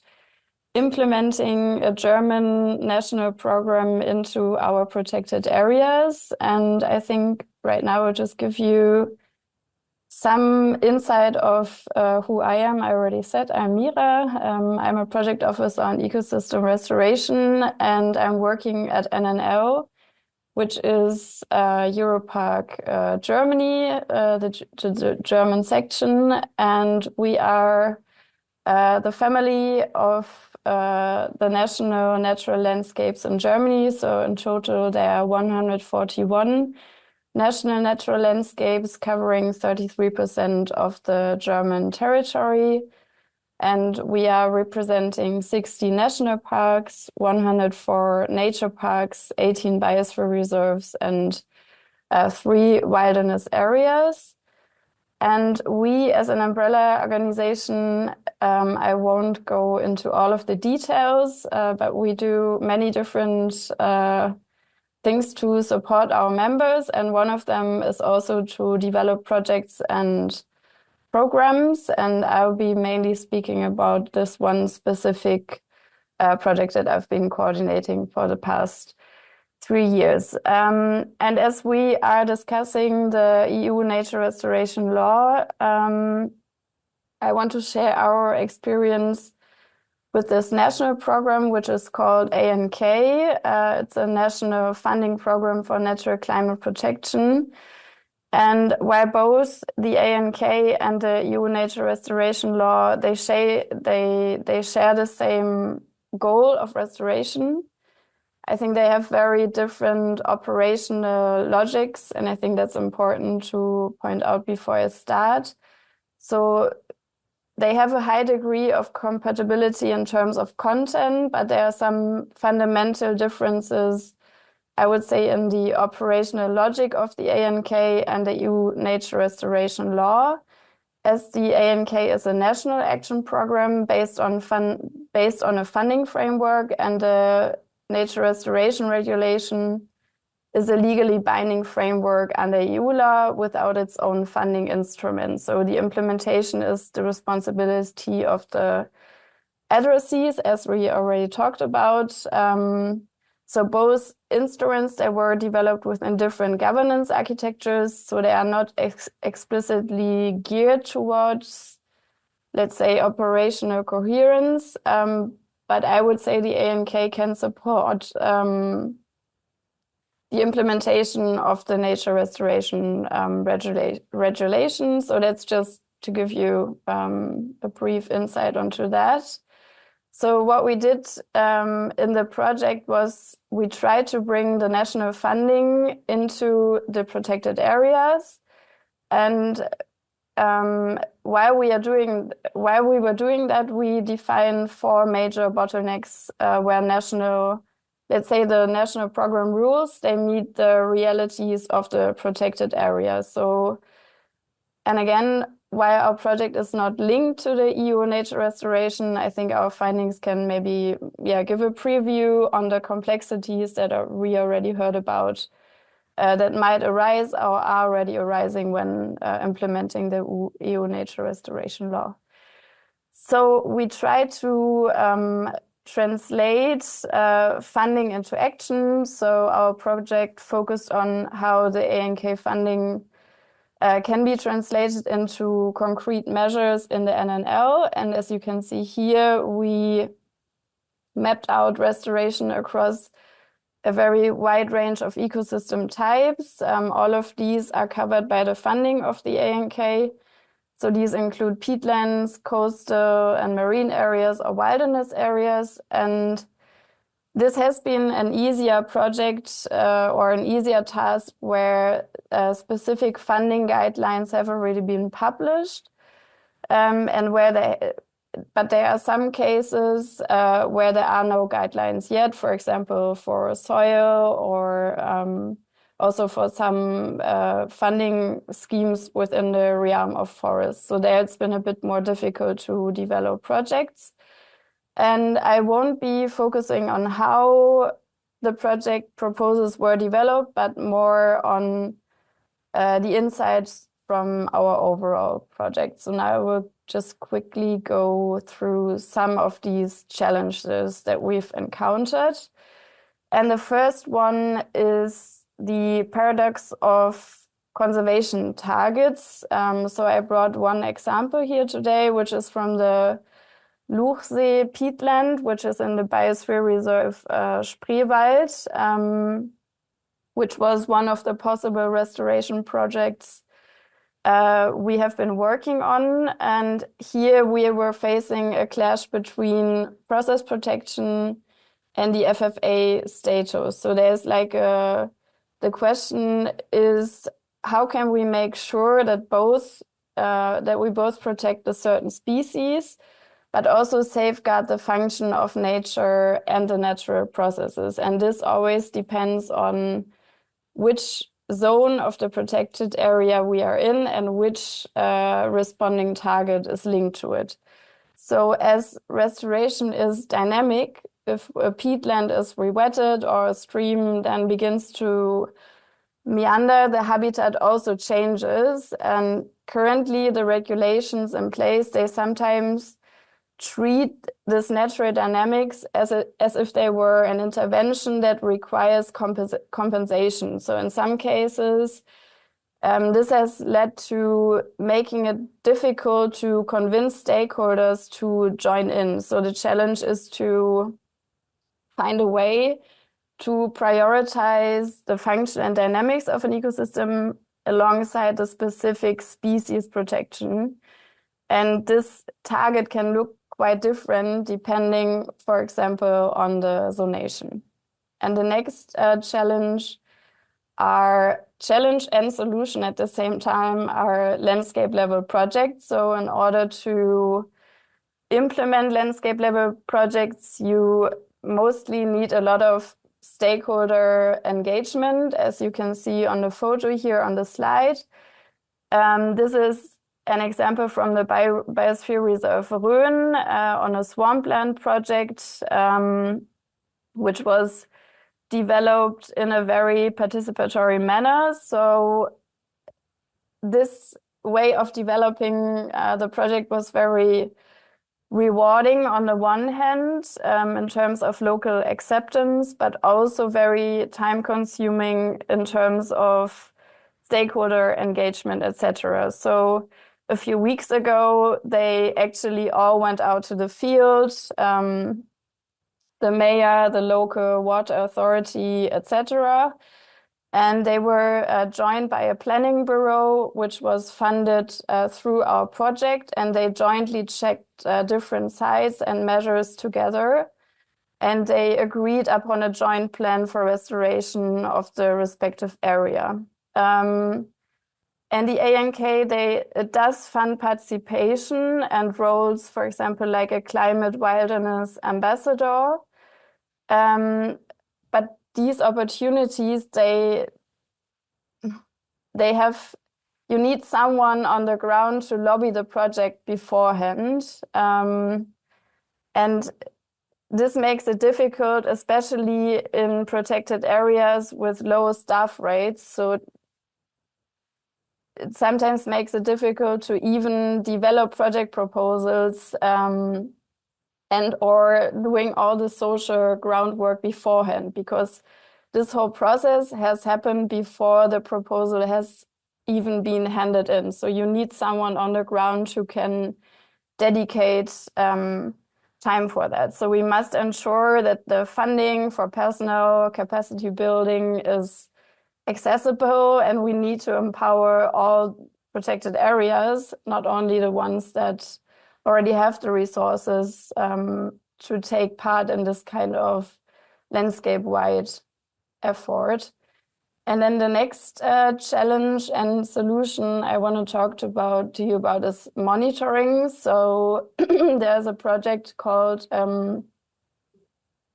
implementing a German national program into our protected areas. And I think right now I'll just give you some insight of who I am. I already said I'm Mira. I'm a project officer on ecosystem restoration, and I'm working at NNL, which is Europark Germany, the German section. And we are the family of the national natural landscapes in Germany. So in total, there are 141 national natural landscapes covering 33% of the German territory. And we are representing 60 national parks, 104 nature parks, 18 biosphere reserves, and 3 wilderness areas. And we, as an umbrella organization, I won't go into all of the details, but we do many different things to support our members. And one of them is also to develop projects and programs. And I'll be mainly speaking about this one specific project that I've been coordinating for the past 3 years. And as we are discussing the EU nature restoration law, I want to share our experience with this national program, which is called ANK. It's a national funding program for natural climate protection. And while both the ANK and the EU nature restoration law, they share the same goal of restoration, I think they have very different operational logics, and I think that's important to point out before I start. So they have a high degree of compatibility in terms of content, but there are some fundamental differences, I would say, in the operational logic of the ANK and the EU nature restoration law, as the ANK is a national action program based on a funding framework, and the nature restoration regulation is a legally binding framework under EU law without its own funding instrument. So the implementation is the responsibility of the addressees, as we already talked about. So both instruments, they were developed within different governance architectures, so they are not explicitly geared towards, let's say, operational coherence. But I would say the ANK can support the implementation of the nature restoration regulations. So that's just to give you a brief insight onto that. So what we did in the project was we tried to bring the national funding into the protected areas. And while we were doing that, we defined 4 major bottlenecks where let's say the national program rules, they meet the realities of the protected area. So, and again, while our project is not linked to the EU nature restoration, I think our findings can maybe give a preview on the complexities that we already heard about that might arise or are already arising when implementing the EU nature restoration law. So we try to translate funding into action. So our project focused on how the ANK funding can be translated into concrete measures in the NNL. And as you can see here, we mapped out restoration across a very wide range of ecosystem types. All of these are covered by the funding of the ANK. So these include peatlands, coastal and marine areas or wilderness areas. And this has been an easier project or an easier task where specific funding guidelines have already been published, but there are some cases where there are no guidelines yet, for example, for soil or also for some funding schemes within the realm of forests. So there it's been a bit more difficult to develop projects. And I won't be focusing on how the project proposals were developed, but more on the insights from our overall project. So now I will just quickly go through some of these challenges that we've encountered. And the first one is the paradox of conservation targets. So I brought one example here today, which is from the Luchsee peatland, which is in the Biosphere Reserve Spreewald, which was one of the possible restoration projects we have been working on. And here we were facing a clash between process protection and the FFA status. So there's like the question is, how can we make sure that we both protect a certain species, but also safeguard the function of nature and the natural processes? And this always depends on which zone of the protected area we are in and which responding target is linked to it. So as restoration is dynamic, if a peatland is rewetted or a stream then begins to meander, the habitat also changes. And currently the regulations in place, they sometimes treat this natural dynamics as if they were an intervention that requires compensation. So in some cases, this has led to making it difficult to convince stakeholders to join in. So the challenge is to find a way to prioritize the function and dynamics of an ecosystem alongside the specific species protection. And this target can look quite different depending, for example, on the zonation. And the next challenge and solution at the same time are landscape level projects. So in order to implement landscape level projects, you mostly need a lot of stakeholder engagement, as you can see on the photo here on the slide. This is an example from the Biosphere Reserve Rhön on a swampland project which was developed in a very participatory manner. So this way of developing the project was very rewarding on the one hand, in terms of local acceptance, but also very time-consuming in terms of stakeholder engagement, etc. So a few weeks ago, they actually all went out to the field, the mayor, the local water authority, etc. And they were joined by a planning bureau, which was funded through our project, and they jointly checked different sites and measures together. And they agreed upon a joint plan for restoration of the respective area. And the ANK, it does fund participation and roles, for example, like a climate wilderness ambassador. But these opportunities, you need someone on the ground to lobby the project beforehand. And this makes it difficult, especially in protected areas with low staff rates. So it sometimes makes it difficult to even develop project proposals and or doing all the social groundwork beforehand, because this whole process has happened before the proposal has even been handed in. So you need someone on the ground who can dedicate time for that. So we must ensure that the funding for personnel capacity building is accessible, and we need to empower all protected areas, not only the ones that already have the resources to take part in this kind of landscape-wide effort. And then the next challenge and solution I want to talk to you about is monitoring. So there's a project called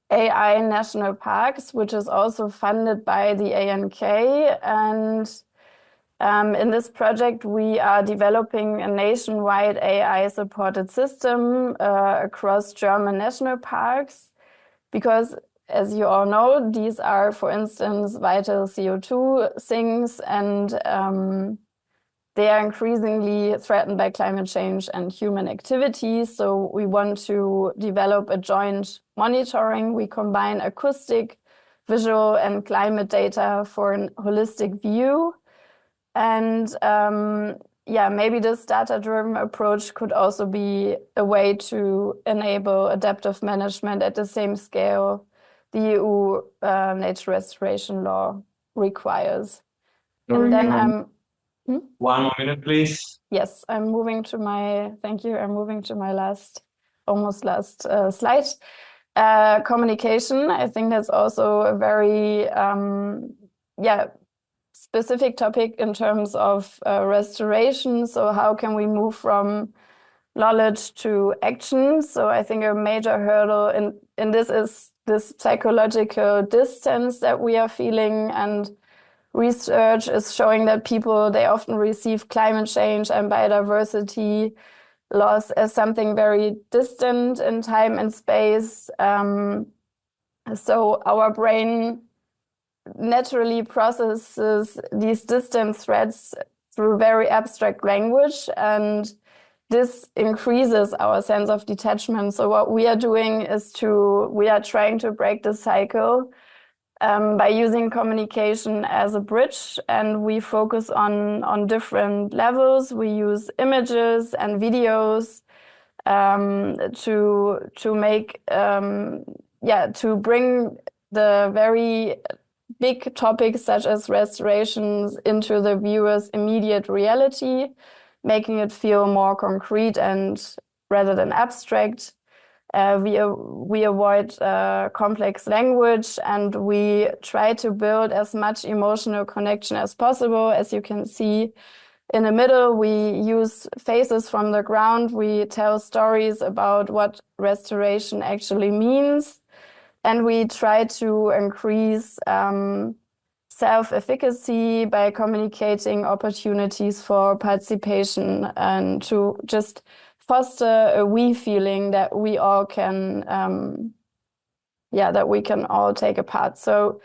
AI National Parks, which is also funded by the ANK. And in this project, we are developing a nationwide AI-supported system across German national parks, because, as you all know, these are, for instance, vital CO2 sinks, and they are increasingly threatened by climate change and human activities. So we want to develop a joint monitoring. We combine acoustic, visual, and climate data for a holistic view. And maybe this data-driven approach could also be a way to enable adaptive management at the same scale the EU nature restoration law requires. And then 1 more minute, please. Yes, I'm moving to my almost last slide. Communication. I think that's also a very specific topic in terms of restoration. So how can we move from knowledge to action? So I think a major hurdle in this is this psychological distance that we are feeling, and research is showing that people, they often receive climate change and biodiversity loss as something very distant in time and space. So our brain naturally processes these distant threats through very abstract language, and this increases our sense of detachment. So what we are doing is we are trying to break the cycle by using communication as a bridge, and we focus on different levels. We use images and videos to make to bring the very big topics such as restorations into the viewer's immediate reality, making it feel more concrete and rather than abstract. We avoid complex language, and we try to build as much emotional connection as possible. As you can see in the middle, we use faces from the ground. We tell stories about what restoration actually means, and we try to increase self-efficacy by communicating opportunities for participation, and to just foster a we feeling that we all can yeah, that we can all take apart. So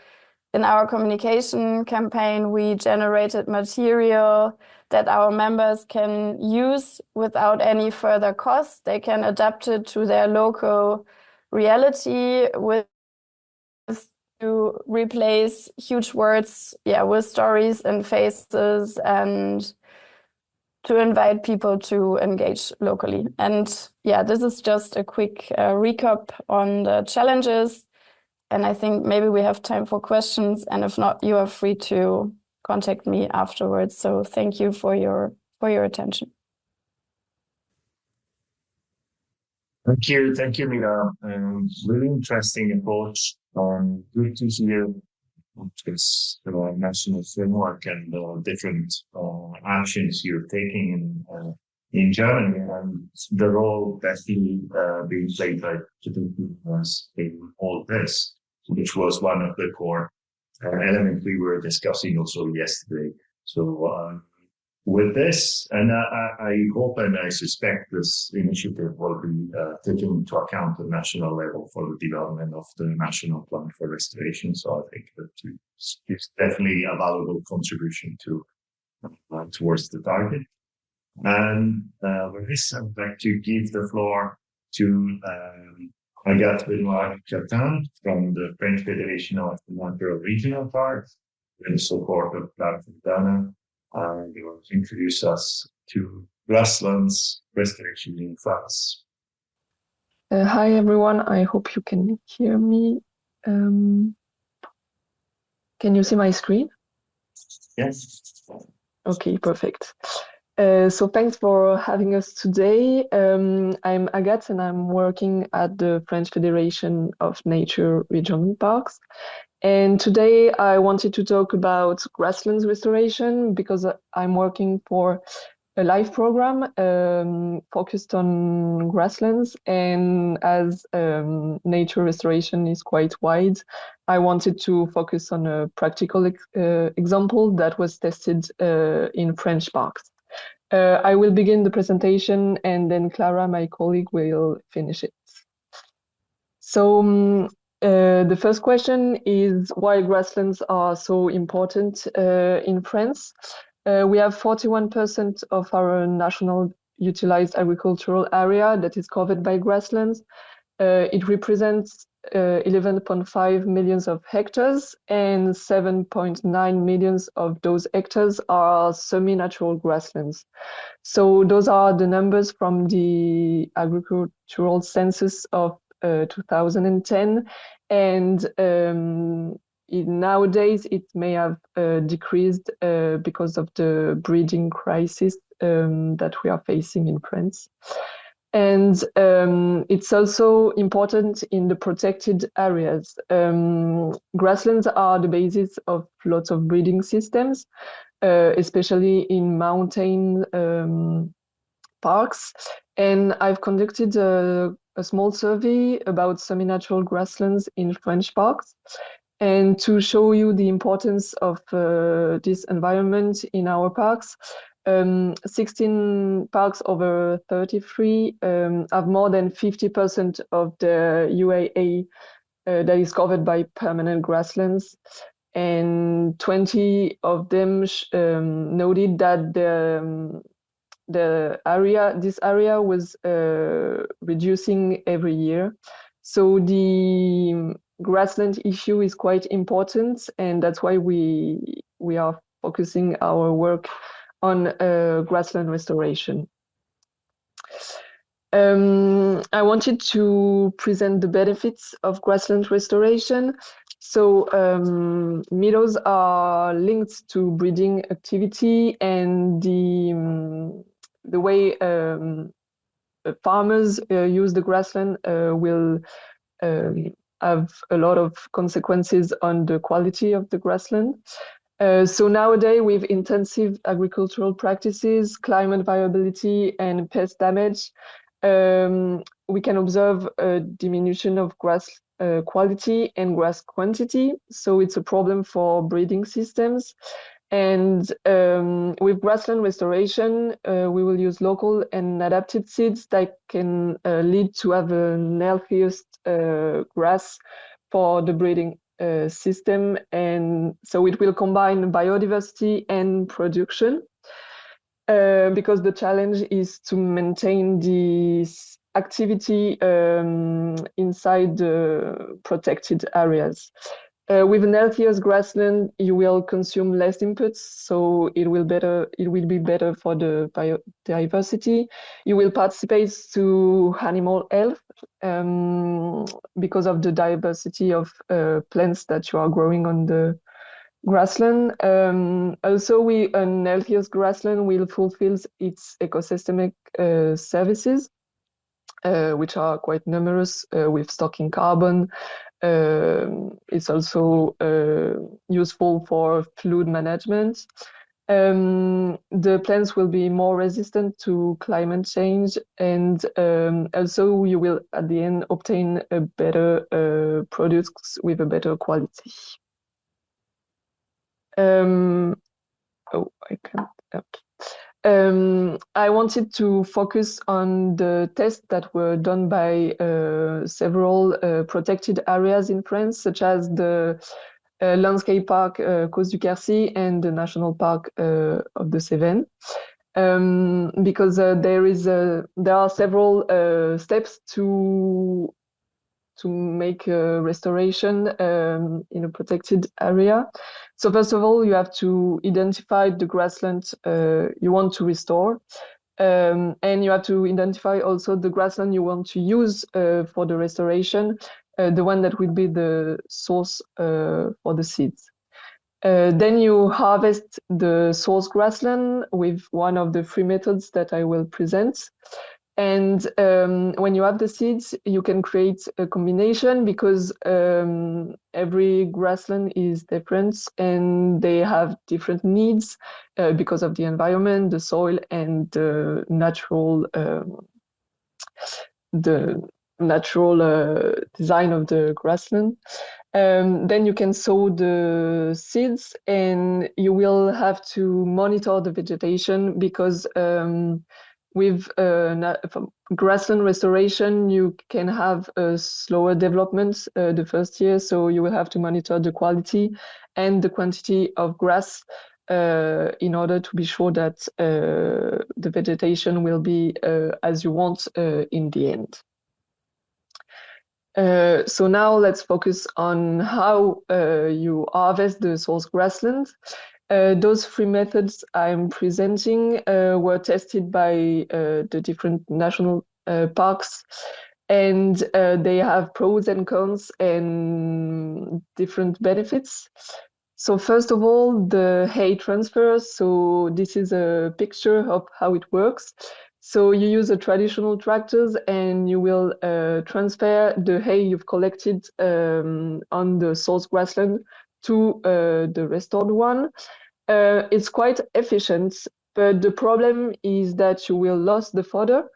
in our communication campaign, we generated material that our members can use without any further cost. They can adapt it to their local reality with to replace huge words, with stories and faces, and to invite people to engage locally. And this is just a quick recap on the challenges. And I think maybe we have time for questions. And if not, you are free to contact me afterwards. So thank you for your attention. Thank you, Mira. Really interesting approach. Good to hear this national framework and different actions you're taking in Germany, and the role that being played by was in all this, which was one of the core elements we were discussing also yesterday. So with this, and I hope and I suspect this initiative will be taken into account at national level for the development of the national plan for restoration. So I think that it's definitely a valuable contribution to towards the target. And with this, I'd like to give the floor to Agathe Benoit-Cattin from the French Federation of the Montreal Regional Parks, with the support of Clara Fontana. They will introduce us to Grasslands restoration in France. Hi everyone, I hope you can hear me. Can you see my screen? Yes. Okay, perfect. So thanks for having us today. I'm Agathe and I'm working at the French Federation of Nature Regional Parks. And today I wanted to talk about grasslands restoration because I'm working for a live program focused on grasslands. And as nature restoration is quite wide, I wanted to focus on a practical example that was tested in French parks. I will begin the presentation and then Clara, my colleague, will finish it. So the first question is why grasslands are so important in France. We have 41% of our national utilized agricultural area that is covered by grasslands. It represents 11.5 millions of hectares, and 7.9 millions of those hectares are semi-natural grasslands. So those are the numbers from the agricultural census of 2010, and nowadays it may have decreased because of the breeding crisis that we are facing in France. And it's also important in the protected areas. Grasslands are the basis of lots of breeding systems, especially in mountain parks. And I've conducted a small survey about semi-natural grasslands in French parks. And to show you the importance of this environment in our parks, 16 parks over 33 have more than 50% of the UAA that is covered by permanent grasslands, and 20 of them noted that this area was reducing every year. So the grassland issue is quite important, and that's why we are focusing our work on grassland restoration. I wanted to present the benefits of grassland restoration. So meadows are linked to breeding activity, and the way farmers use the grassland will have a lot of consequences on the quality of the grassland. So nowadays, with intensive agricultural practices, climate variability, and pest damage, we can observe a diminution of grass quality and grass quantity. So it's a problem for breeding systems. And with grassland restoration, we will use local and adapted seeds that can lead to have an healthiest grass for the breeding system, and so it will combine biodiversity and production, because the challenge is to maintain this activity inside the protected areas. With an healthier grassland, you will consume less inputs, so it will be better for the biodiversity. You will participate to animal health because of the diversity of plants that you are growing on the grassland. Also, an healthier grassland will fulfill its ecosystemic services, which are quite numerous, with stocking carbon. It's also useful for flood management. The plants will be more resistant to climate change, and also you will at the end obtain a better products with a better quality. I can't. Okay. I wanted to focus on the tests that were done by several protected areas in France, such as the landscape park Causse du Quercy and the national park of the Cévennes, because there are several steps to make a restoration in a protected area. So first of all, you have to identify the grassland you want to restore, and you have to identify also the grassland you want to use for the restoration, the one that will be the source for the seeds. Then you harvest the source grassland with one of the 3 methods that I will present. And when you have the seeds, you can create a combination, because every grassland is different and they have different needs because of the environment, the soil, and the natural design of the grassland. Then you can sow the seeds, and you will have to monitor the vegetation, because with grassland restoration, you can have a slower development the first year, so you will have to monitor the quality and the quantity of grass in order to be sure that the vegetation will be as you want in the end. So now let's focus on how you harvest the source grassland. Those 3 methods I'm presenting were tested by the different national parks, and they have pros and cons and different benefits. So first of all, the hay transfer. So this is a picture of how it works. So you use the traditional tractors, and you will transfer the hay you've collected on the source grassland to the restored one. It's quite efficient, but the problem is that you will lose the fodder,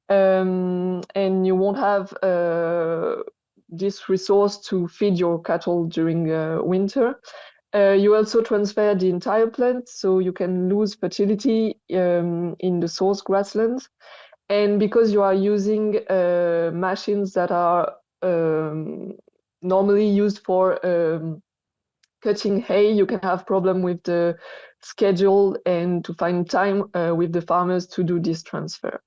and you won't have this resource to feed your cattle during winter. You also transfer the entire plant, so you can lose fertility in the source grasslands. And because you are using machines that are normally used for cutting hay, you can have problem with the schedule and to find time with the farmers to do this transfer.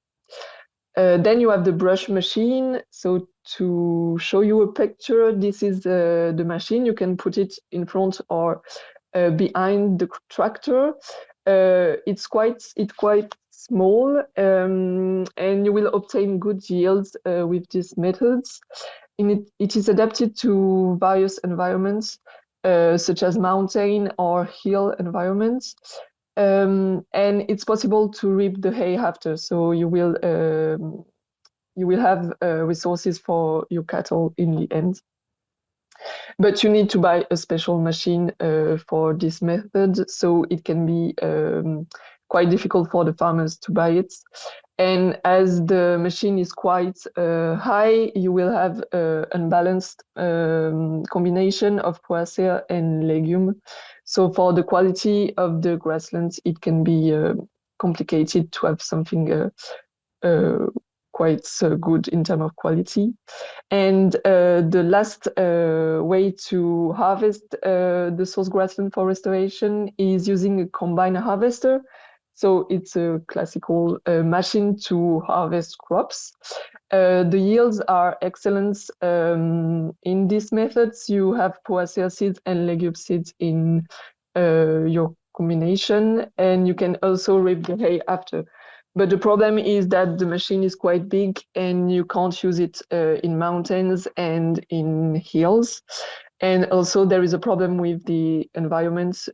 Then you have the brush machine. So to show you a picture, this is the machine. You can put it in front or behind the tractor. It's quite small, and you will obtain good yields with these methods. It is adapted to various environments, such as mountain or hill environments. And it's possible to reap the hay after, so you will have resources for your cattle in the end. But you need to buy a special machine for this method, so it can be quite difficult for the farmers to buy it. And as the machine is quite high, you will have unbalanced combination of poaceae and legume. So for the quality of the grasslands, it can be complicated to have something quite good in terms of quality. And the last way to harvest the source grassland for restoration is using a combine harvester. So it's a classical machine to harvest crops. The yields are excellent. In these methods, you have poaceae seeds and legume seeds in your combination, and you can also reap the hay after. But the problem is that the machine is quite big and you can't use it in mountains and in hills. And also there is a problem with the environment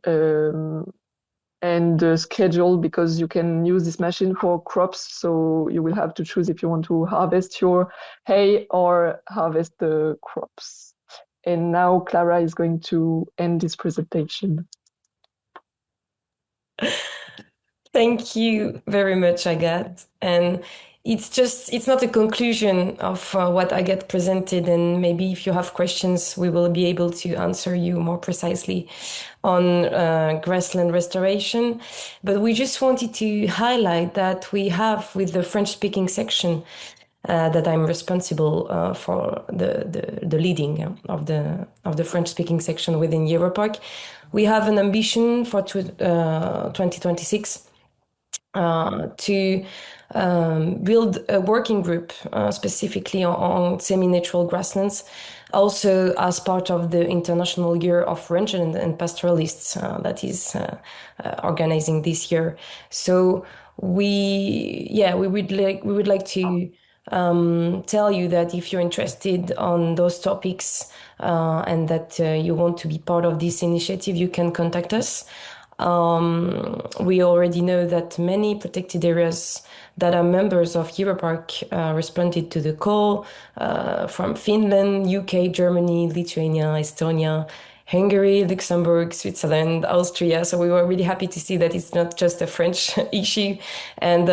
and the schedule, because you can use this machine for crops. So you will have to choose if you want to harvest your hay or harvest the crops. And now Clara is going to end this presentation. Thank you very much, Agathe. And it's not a conclusion of what Agathe presented. And maybe if you have questions, we will be able to answer you more precisely on grassland restoration. But we just wanted to highlight that we have, with the French-speaking section, that I'm responsible for the leading of the French-speaking section within Europark. We have an ambition for 2026 to build a working group specifically on semi-natural grasslands, also as part of the International Year of Rangeland and Pastoralists that is organizing this year. So we would like to tell you that if you're interested on those topics and that you want to be part of this initiative, you can contact us. We already know that many protected areas that are members of Europark responded to the call from Finland, UK, Germany, Lithuania, Estonia, Hungary, Luxembourg, Switzerland, Austria. So we were really happy to see that it's not just a French issue. And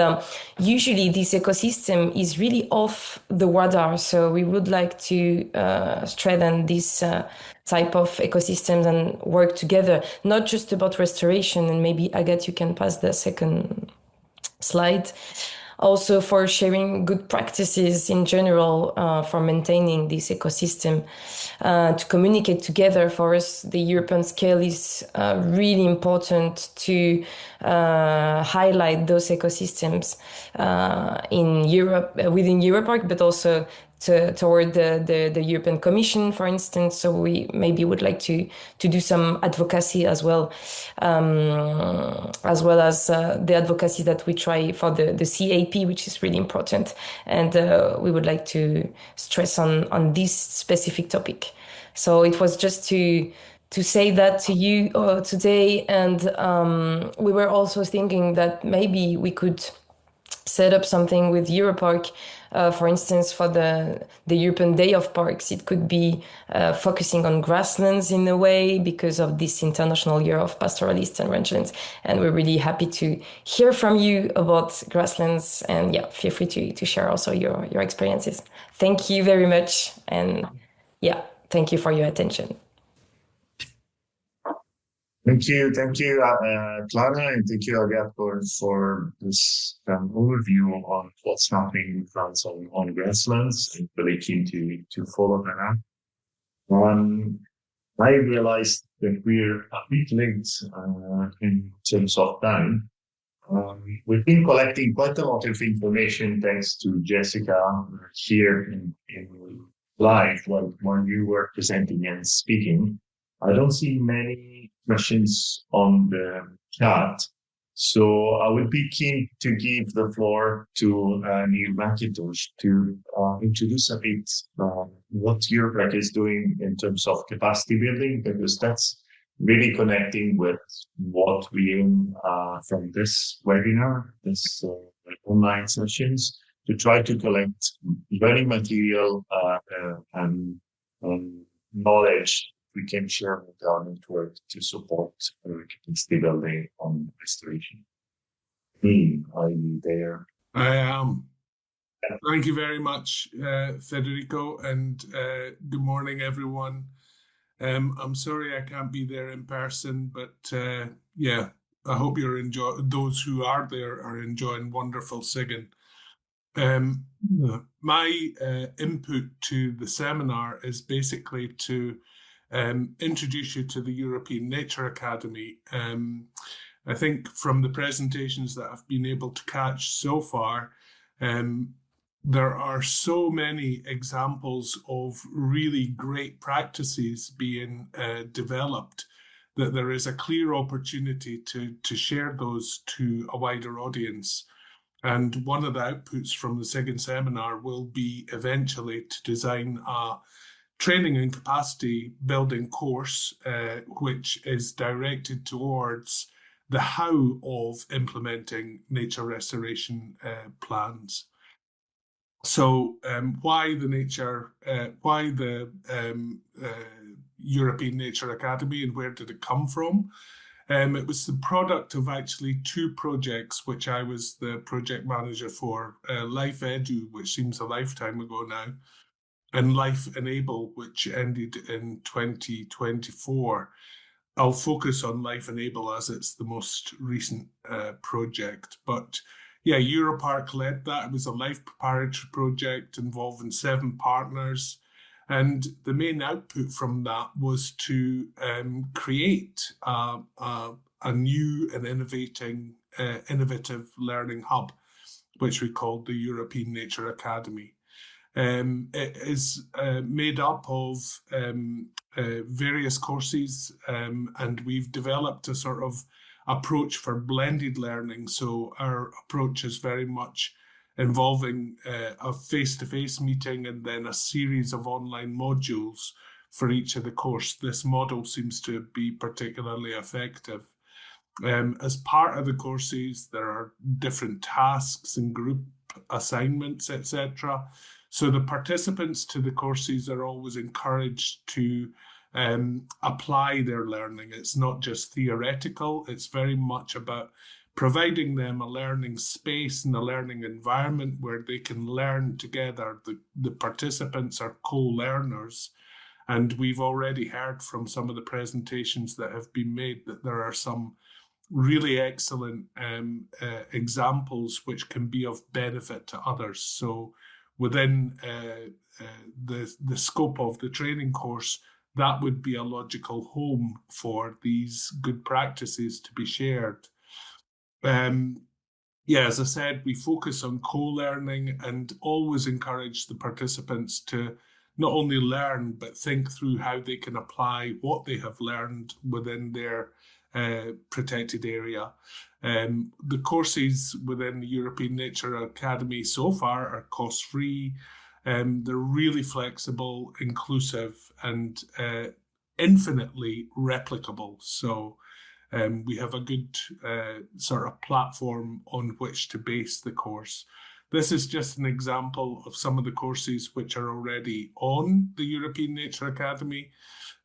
usually this ecosystem is really off the radar. So we would like to strengthen this type of ecosystems and work together, not just about restoration. And maybe Agathe, you can pass the second slide. Also for sharing good practices in general for maintaining this ecosystem, to communicate together. For us, the European scale is really important to highlight those ecosystems in Europe, within Europark, but also toward the European Commission, for instance. So we maybe would like to do some advocacy as well as the advocacy that we try for the CAP, which is really important. And we would like to stress on this specific topic. So it was just to say that to you today. And we were also thinking that maybe we could set up something with Europark. For instance, for the European Day of Parks, it could be focusing on grasslands in a way because of this International Year of Pastoralists and Rangelands. And we're really happy to hear from you about grasslands. And yeah, feel free to share also your experiences. Thank you very much. And yeah, thank you for your attention. Thank you, Clara, and thank you, Agathe, for this overview on what's happening in France on grasslands. I'm really keen to follow that up. I realized that we're a bit late in terms of time. We've been collecting quite a lot of information thanks to Jessica here in live while you were presenting and speaking. I don't see many questions on the chat, so I would be keen to give the floor to Mira McIntosh to introduce a bit what Europark is doing in terms of capacity building, because that's really connecting with what we aim from this webinar, this online sessions, to try to collect learning material and knowledge we can share with our network to support capacity building on restoration. Are you there? I am. Thank you very much, Federico, and good morning, everyone. I'm sorry I can't be there in person, but yeah, I hope those who are there are enjoying wonderful Siggen. My input to the seminar is basically to introduce you to the European Nature Academy. I think from the presentations that I've been able to catch so far, there are so many examples of really great practices being developed that there is a clear opportunity to share those to a wider audience. And one of the outputs from the Siggen Seminar will be eventually to design a training and capacity building course, which is directed towards the how of implementing nature restoration plans. So why the European Nature Academy, and where did it come from? It was the product of actually two projects, which I was the project manager for, Life Edu, which seems a lifetime ago now, and Life Enable, which ended in 2024. I'll focus on Life Enable as it's the most recent project. But yeah, Europark led that. It was a life preparatory project involving 7 partners. And the main output from that was to create a new and innovative learning hub, which we called the European Nature Academy. It is made up of various courses, and we've developed a sort of approach for blended learning. So our approach is very much involving a face-to-face meeting and then a series of online modules for each of the course. This model seems to be particularly effective. As part of the courses, there are different tasks and group assignments, etc. So the participants to the courses are always encouraged to apply their learning. It's not just theoretical, it's very much about providing them a learning space and a learning environment where they can learn together. The participants are co-learners, and we've already heard from some of the presentations that have been made that there are some really excellent examples which can be of benefit to others. So within the scope of the training course, that would be a logical home for these good practices to be shared. Yeah, as I said, we focus on co-learning and always encourage the participants to not only learn, but think through how they can apply what they have learned within their protected area. The courses within the European Nature Academy so far are cost-free. They're really flexible, inclusive, and infinitely replicable. So we have a good sort of platform on which to base the course. This is just an example of some of the courses which are already on the European Nature Academy.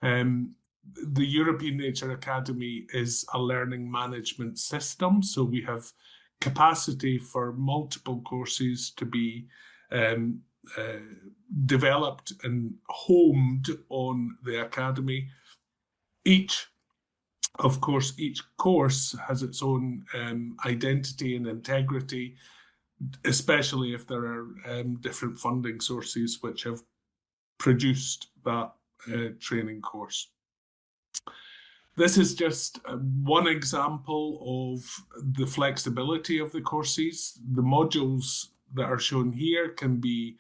The European Nature Academy is a learning management system, so we have capacity for multiple courses to be developed and homed on the Academy. Each course has its own identity and integrity, especially if there are different funding sources which have produced that training course. This is just one example of the flexibility of the courses. The modules that are shown here can be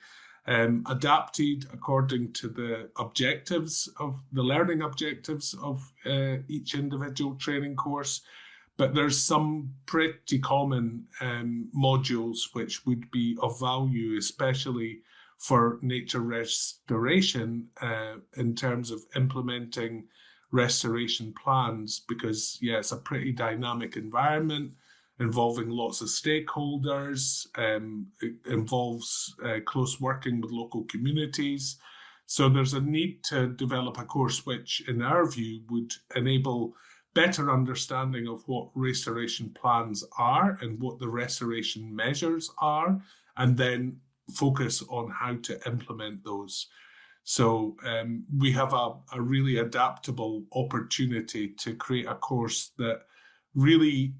adapted according to the objectives of the learning objectives of each individual training course. But there's some pretty common modules which would be of value, especially for nature restoration in terms of implementing restoration plans, because yeah, it's a pretty dynamic environment involving lots of stakeholders. It involves close working with local communities. So there's a need to develop a course which, in our view, would enable better understanding of what restoration plans are and what the restoration measures are, and then focus on how to implement those. So we have a really adaptable opportunity to create a course that really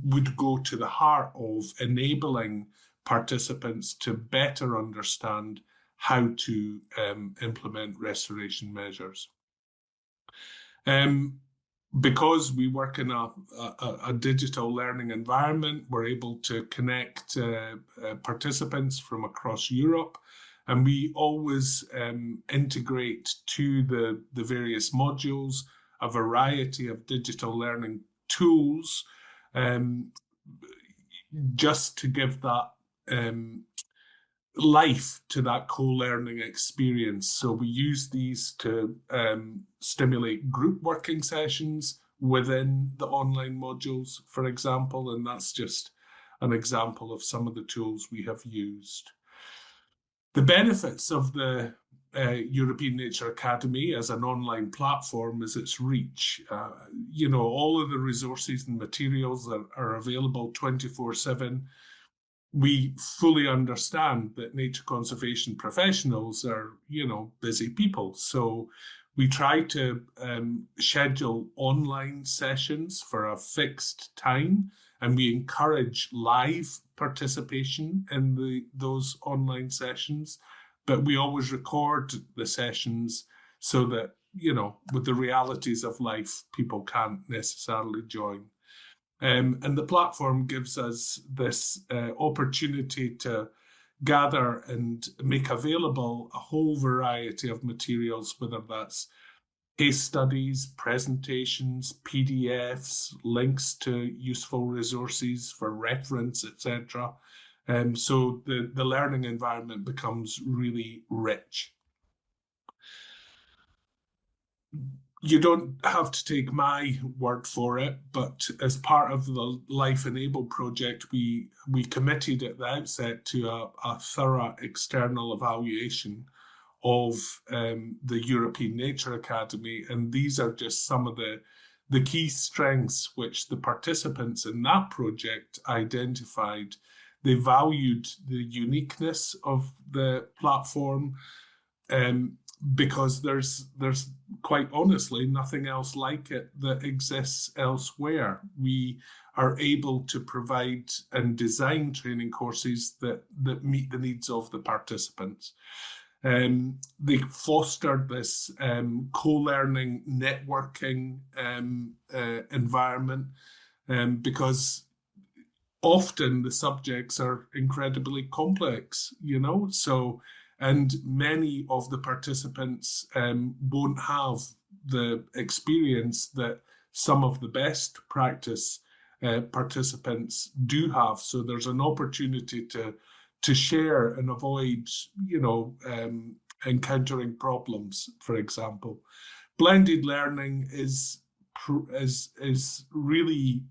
would go to the heart of enabling participants to better understand how to implement restoration measures. Because we work in a digital learning environment, we're able to connect participants from across Europe, and we always integrate to the various modules a variety of digital learning tools, just to give that life to that co-learning experience. So we use these to stimulate group working sessions within the online modules, for example, and that's just an example of some of the tools we have used. The benefits of the European Nature Academy as an online platform is its reach. You know, all of the resources and materials are available 24/7. We fully understand that nature conservation professionals are, you know, busy people. So we try to schedule online sessions for a fixed time, and we encourage live participation in those online sessions. But we always record the sessions so that, you know, with the realities of life, people can't necessarily join. And the platform gives us this opportunity to gather and make available a whole variety of materials, whether that's case studies, presentations, PDFs, links to useful resources for reference, etc. So the learning environment becomes really rich. You don't have to take my word for it, but as part of the Life Enable project, we committed at the outset to a thorough external evaluation of the European Nature Academy, and these are just some of the key strengths which the participants in that project identified. They valued the uniqueness of the platform, because there's quite honestly nothing else like it that exists elsewhere. We are able to provide and design training courses that meet the needs of the participants. They fostered this co-learning, networking environment, because often the subjects are incredibly complex, you know, and many of the participants won't have the experience that some of the best practice participants do have. So there's an opportunity to share and avoid, you know, encountering problems, for example. Blended learning is really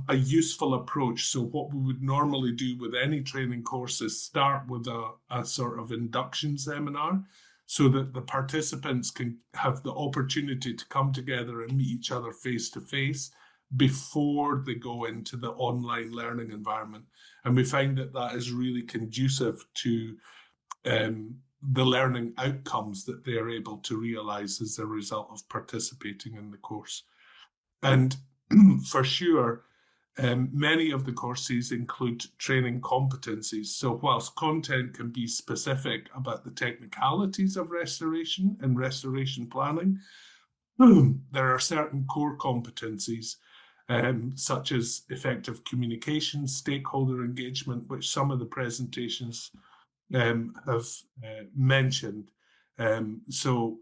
a useful approach. So what we would normally do with any training course is start with a sort of induction seminar, so that the participants can have the opportunity to come together and meet each other face to face before they go into the online learning environment. And we find that that is really conducive to the learning outcomes that they are able to realize as a result of participating in the course. And for sure, many of the courses include training competencies. So whilst content can be specific about the technicalities of restoration and restoration planning, there are certain core competencies, such as effective communication, stakeholder engagement, which some of the presentations have mentioned. So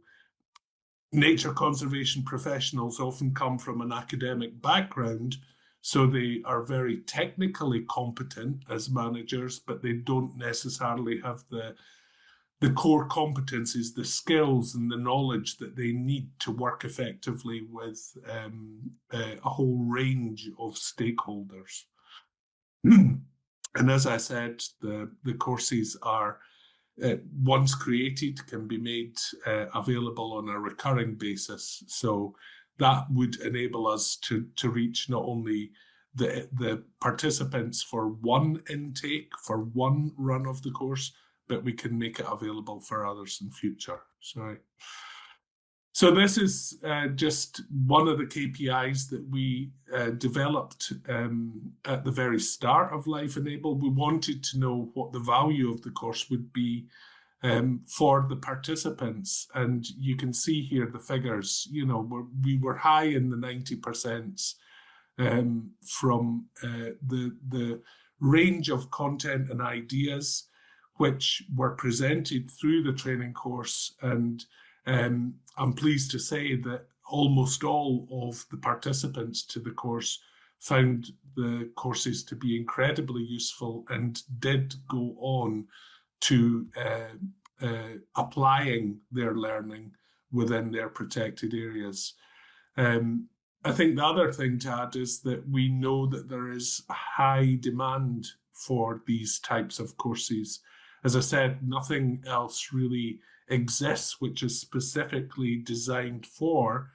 nature conservation professionals often come from an academic background, so they are very technically competent as managers, but they don't necessarily have the core competencies, the skills and the knowledge that they need to work effectively with a whole range of stakeholders. And as I said, the courses are, once created, can be made available on a recurring basis. So that would enable us to reach not only the participants for one intake, for one run of the course, but we can make it available for others in future. So this is just one of the KPIs that we developed at the very start of Life Enabled. We wanted to know what the value of the course would be for the participants. And you can see here the figures, you know, we were high in the 90% from the range of content and ideas which were presented through the training course. And I'm pleased to say that almost all of the participants to the course found the courses to be incredibly useful and did go on to applying their learning within their protected areas. I think the other thing to add is that we know that there is a high demand for these types of courses. As I said, nothing else really exists which is specifically designed for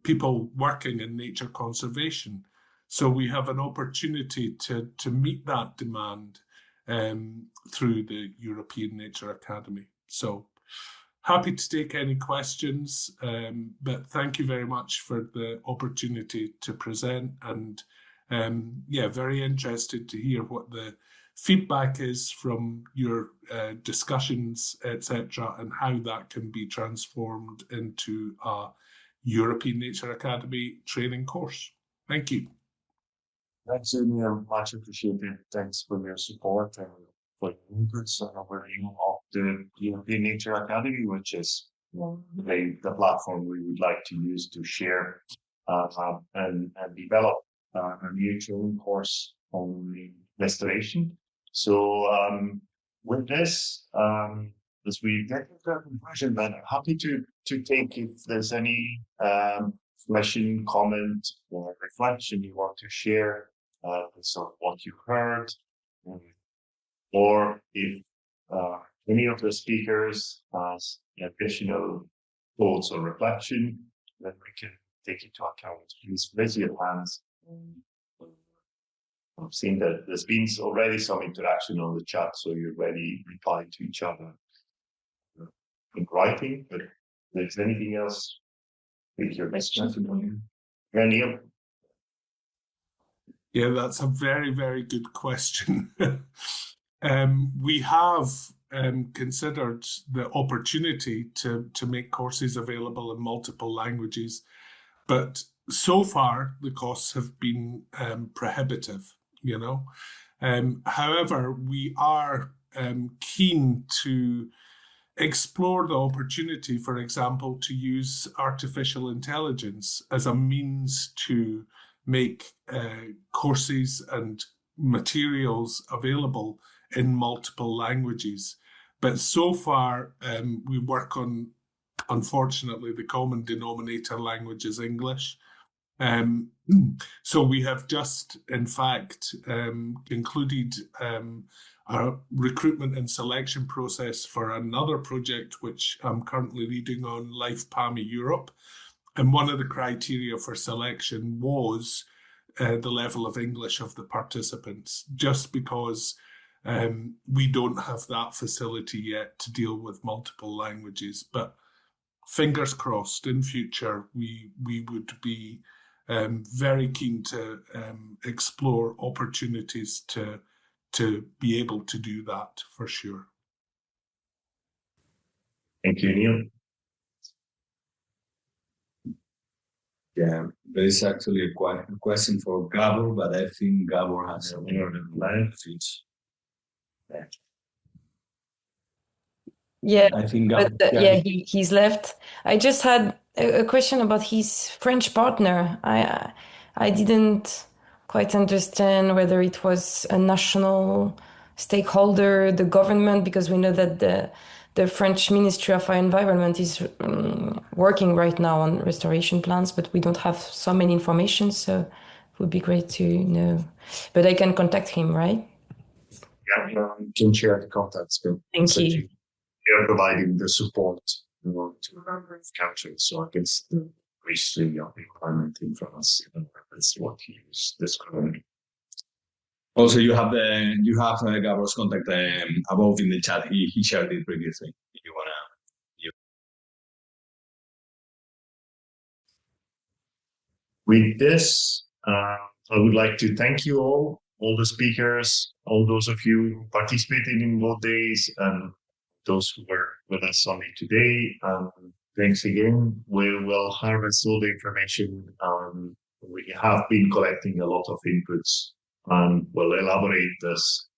people working in nature conservation. So we have an opportunity to meet that demand through the European Nature Academy. So happy to take any questions, but thank you very much for the opportunity to present, and yeah, very interested to hear what the feedback is from your discussions, etc., and how that can be transformed into a European Nature Academy training course. Thank you. Thanks, Neil. Much appreciated. Thanks for your support and for your inputs and overview of the European Nature Academy, which is the platform we would like to use to share and develop a new training course on restoration. So with this, as we get into the conclusion, then I'm happy to take if there's any question, comment, or reflection you want to share, so what you heard, or if any of the speakers has additional thoughts or reflection, then we can take into account. Please raise your hands. I've seen that there's been already some interaction on the chat, so you're already replying to each other in writing, but if there's anything else, I think you're missing. Yeah, Neil? Yeah, that's a very, very good question. We have considered the opportunity to make courses available in multiple languages, but so far the costs have been prohibitive, you know. However, we are keen to explore the opportunity, for example, to use artificial intelligence as a means to make courses and materials available in multiple languages. But so far, we work on, unfortunately, the common denominator language is English. So we have just, in fact, concluded our recruitment and selection process for another project, which I'm currently leading on Life PAMI Europe. And one of the criteria for selection was the level of English of the participants, just because we don't have that facility yet to deal with multiple languages. But fingers crossed, in future, we would be very keen to explore opportunities to be able to do that for sure. Thank you, Neil. Yeah, there is actually a question for Gabor, but I think Gabor has a Yeah, I think but yeah, he's left. I just had a question about his French partner. I didn't quite understand whether it was a national stakeholder, the government, because we know that the French Ministry of Environment is working right now on restoration plans, but we don't have so many information, so it would be great to know. But I can contact him, right? Yeah, you can share the contacts. Thank you. They're providing the support to a number of countries, so I guess the history of the environment in France is what he was describing. Also, you have Gabor's contact above in the chat. He shared it previously. If you wanna with this, I would like to thank you all the speakers, all those of you who participated in both days, and those who were with us only today. Thanks again. We will harvest all the information. We have been collecting a lot of inputs, and we'll elaborate this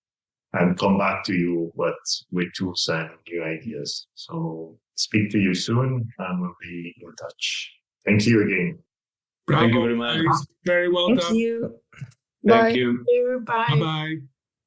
and come back to you with tools and new ideas. So speak to you soon, and we'll be in touch. Thank you again. Bravo, Thank you very much. guys. Very well Thank done. you. Thank you. Bye. Bye-bye.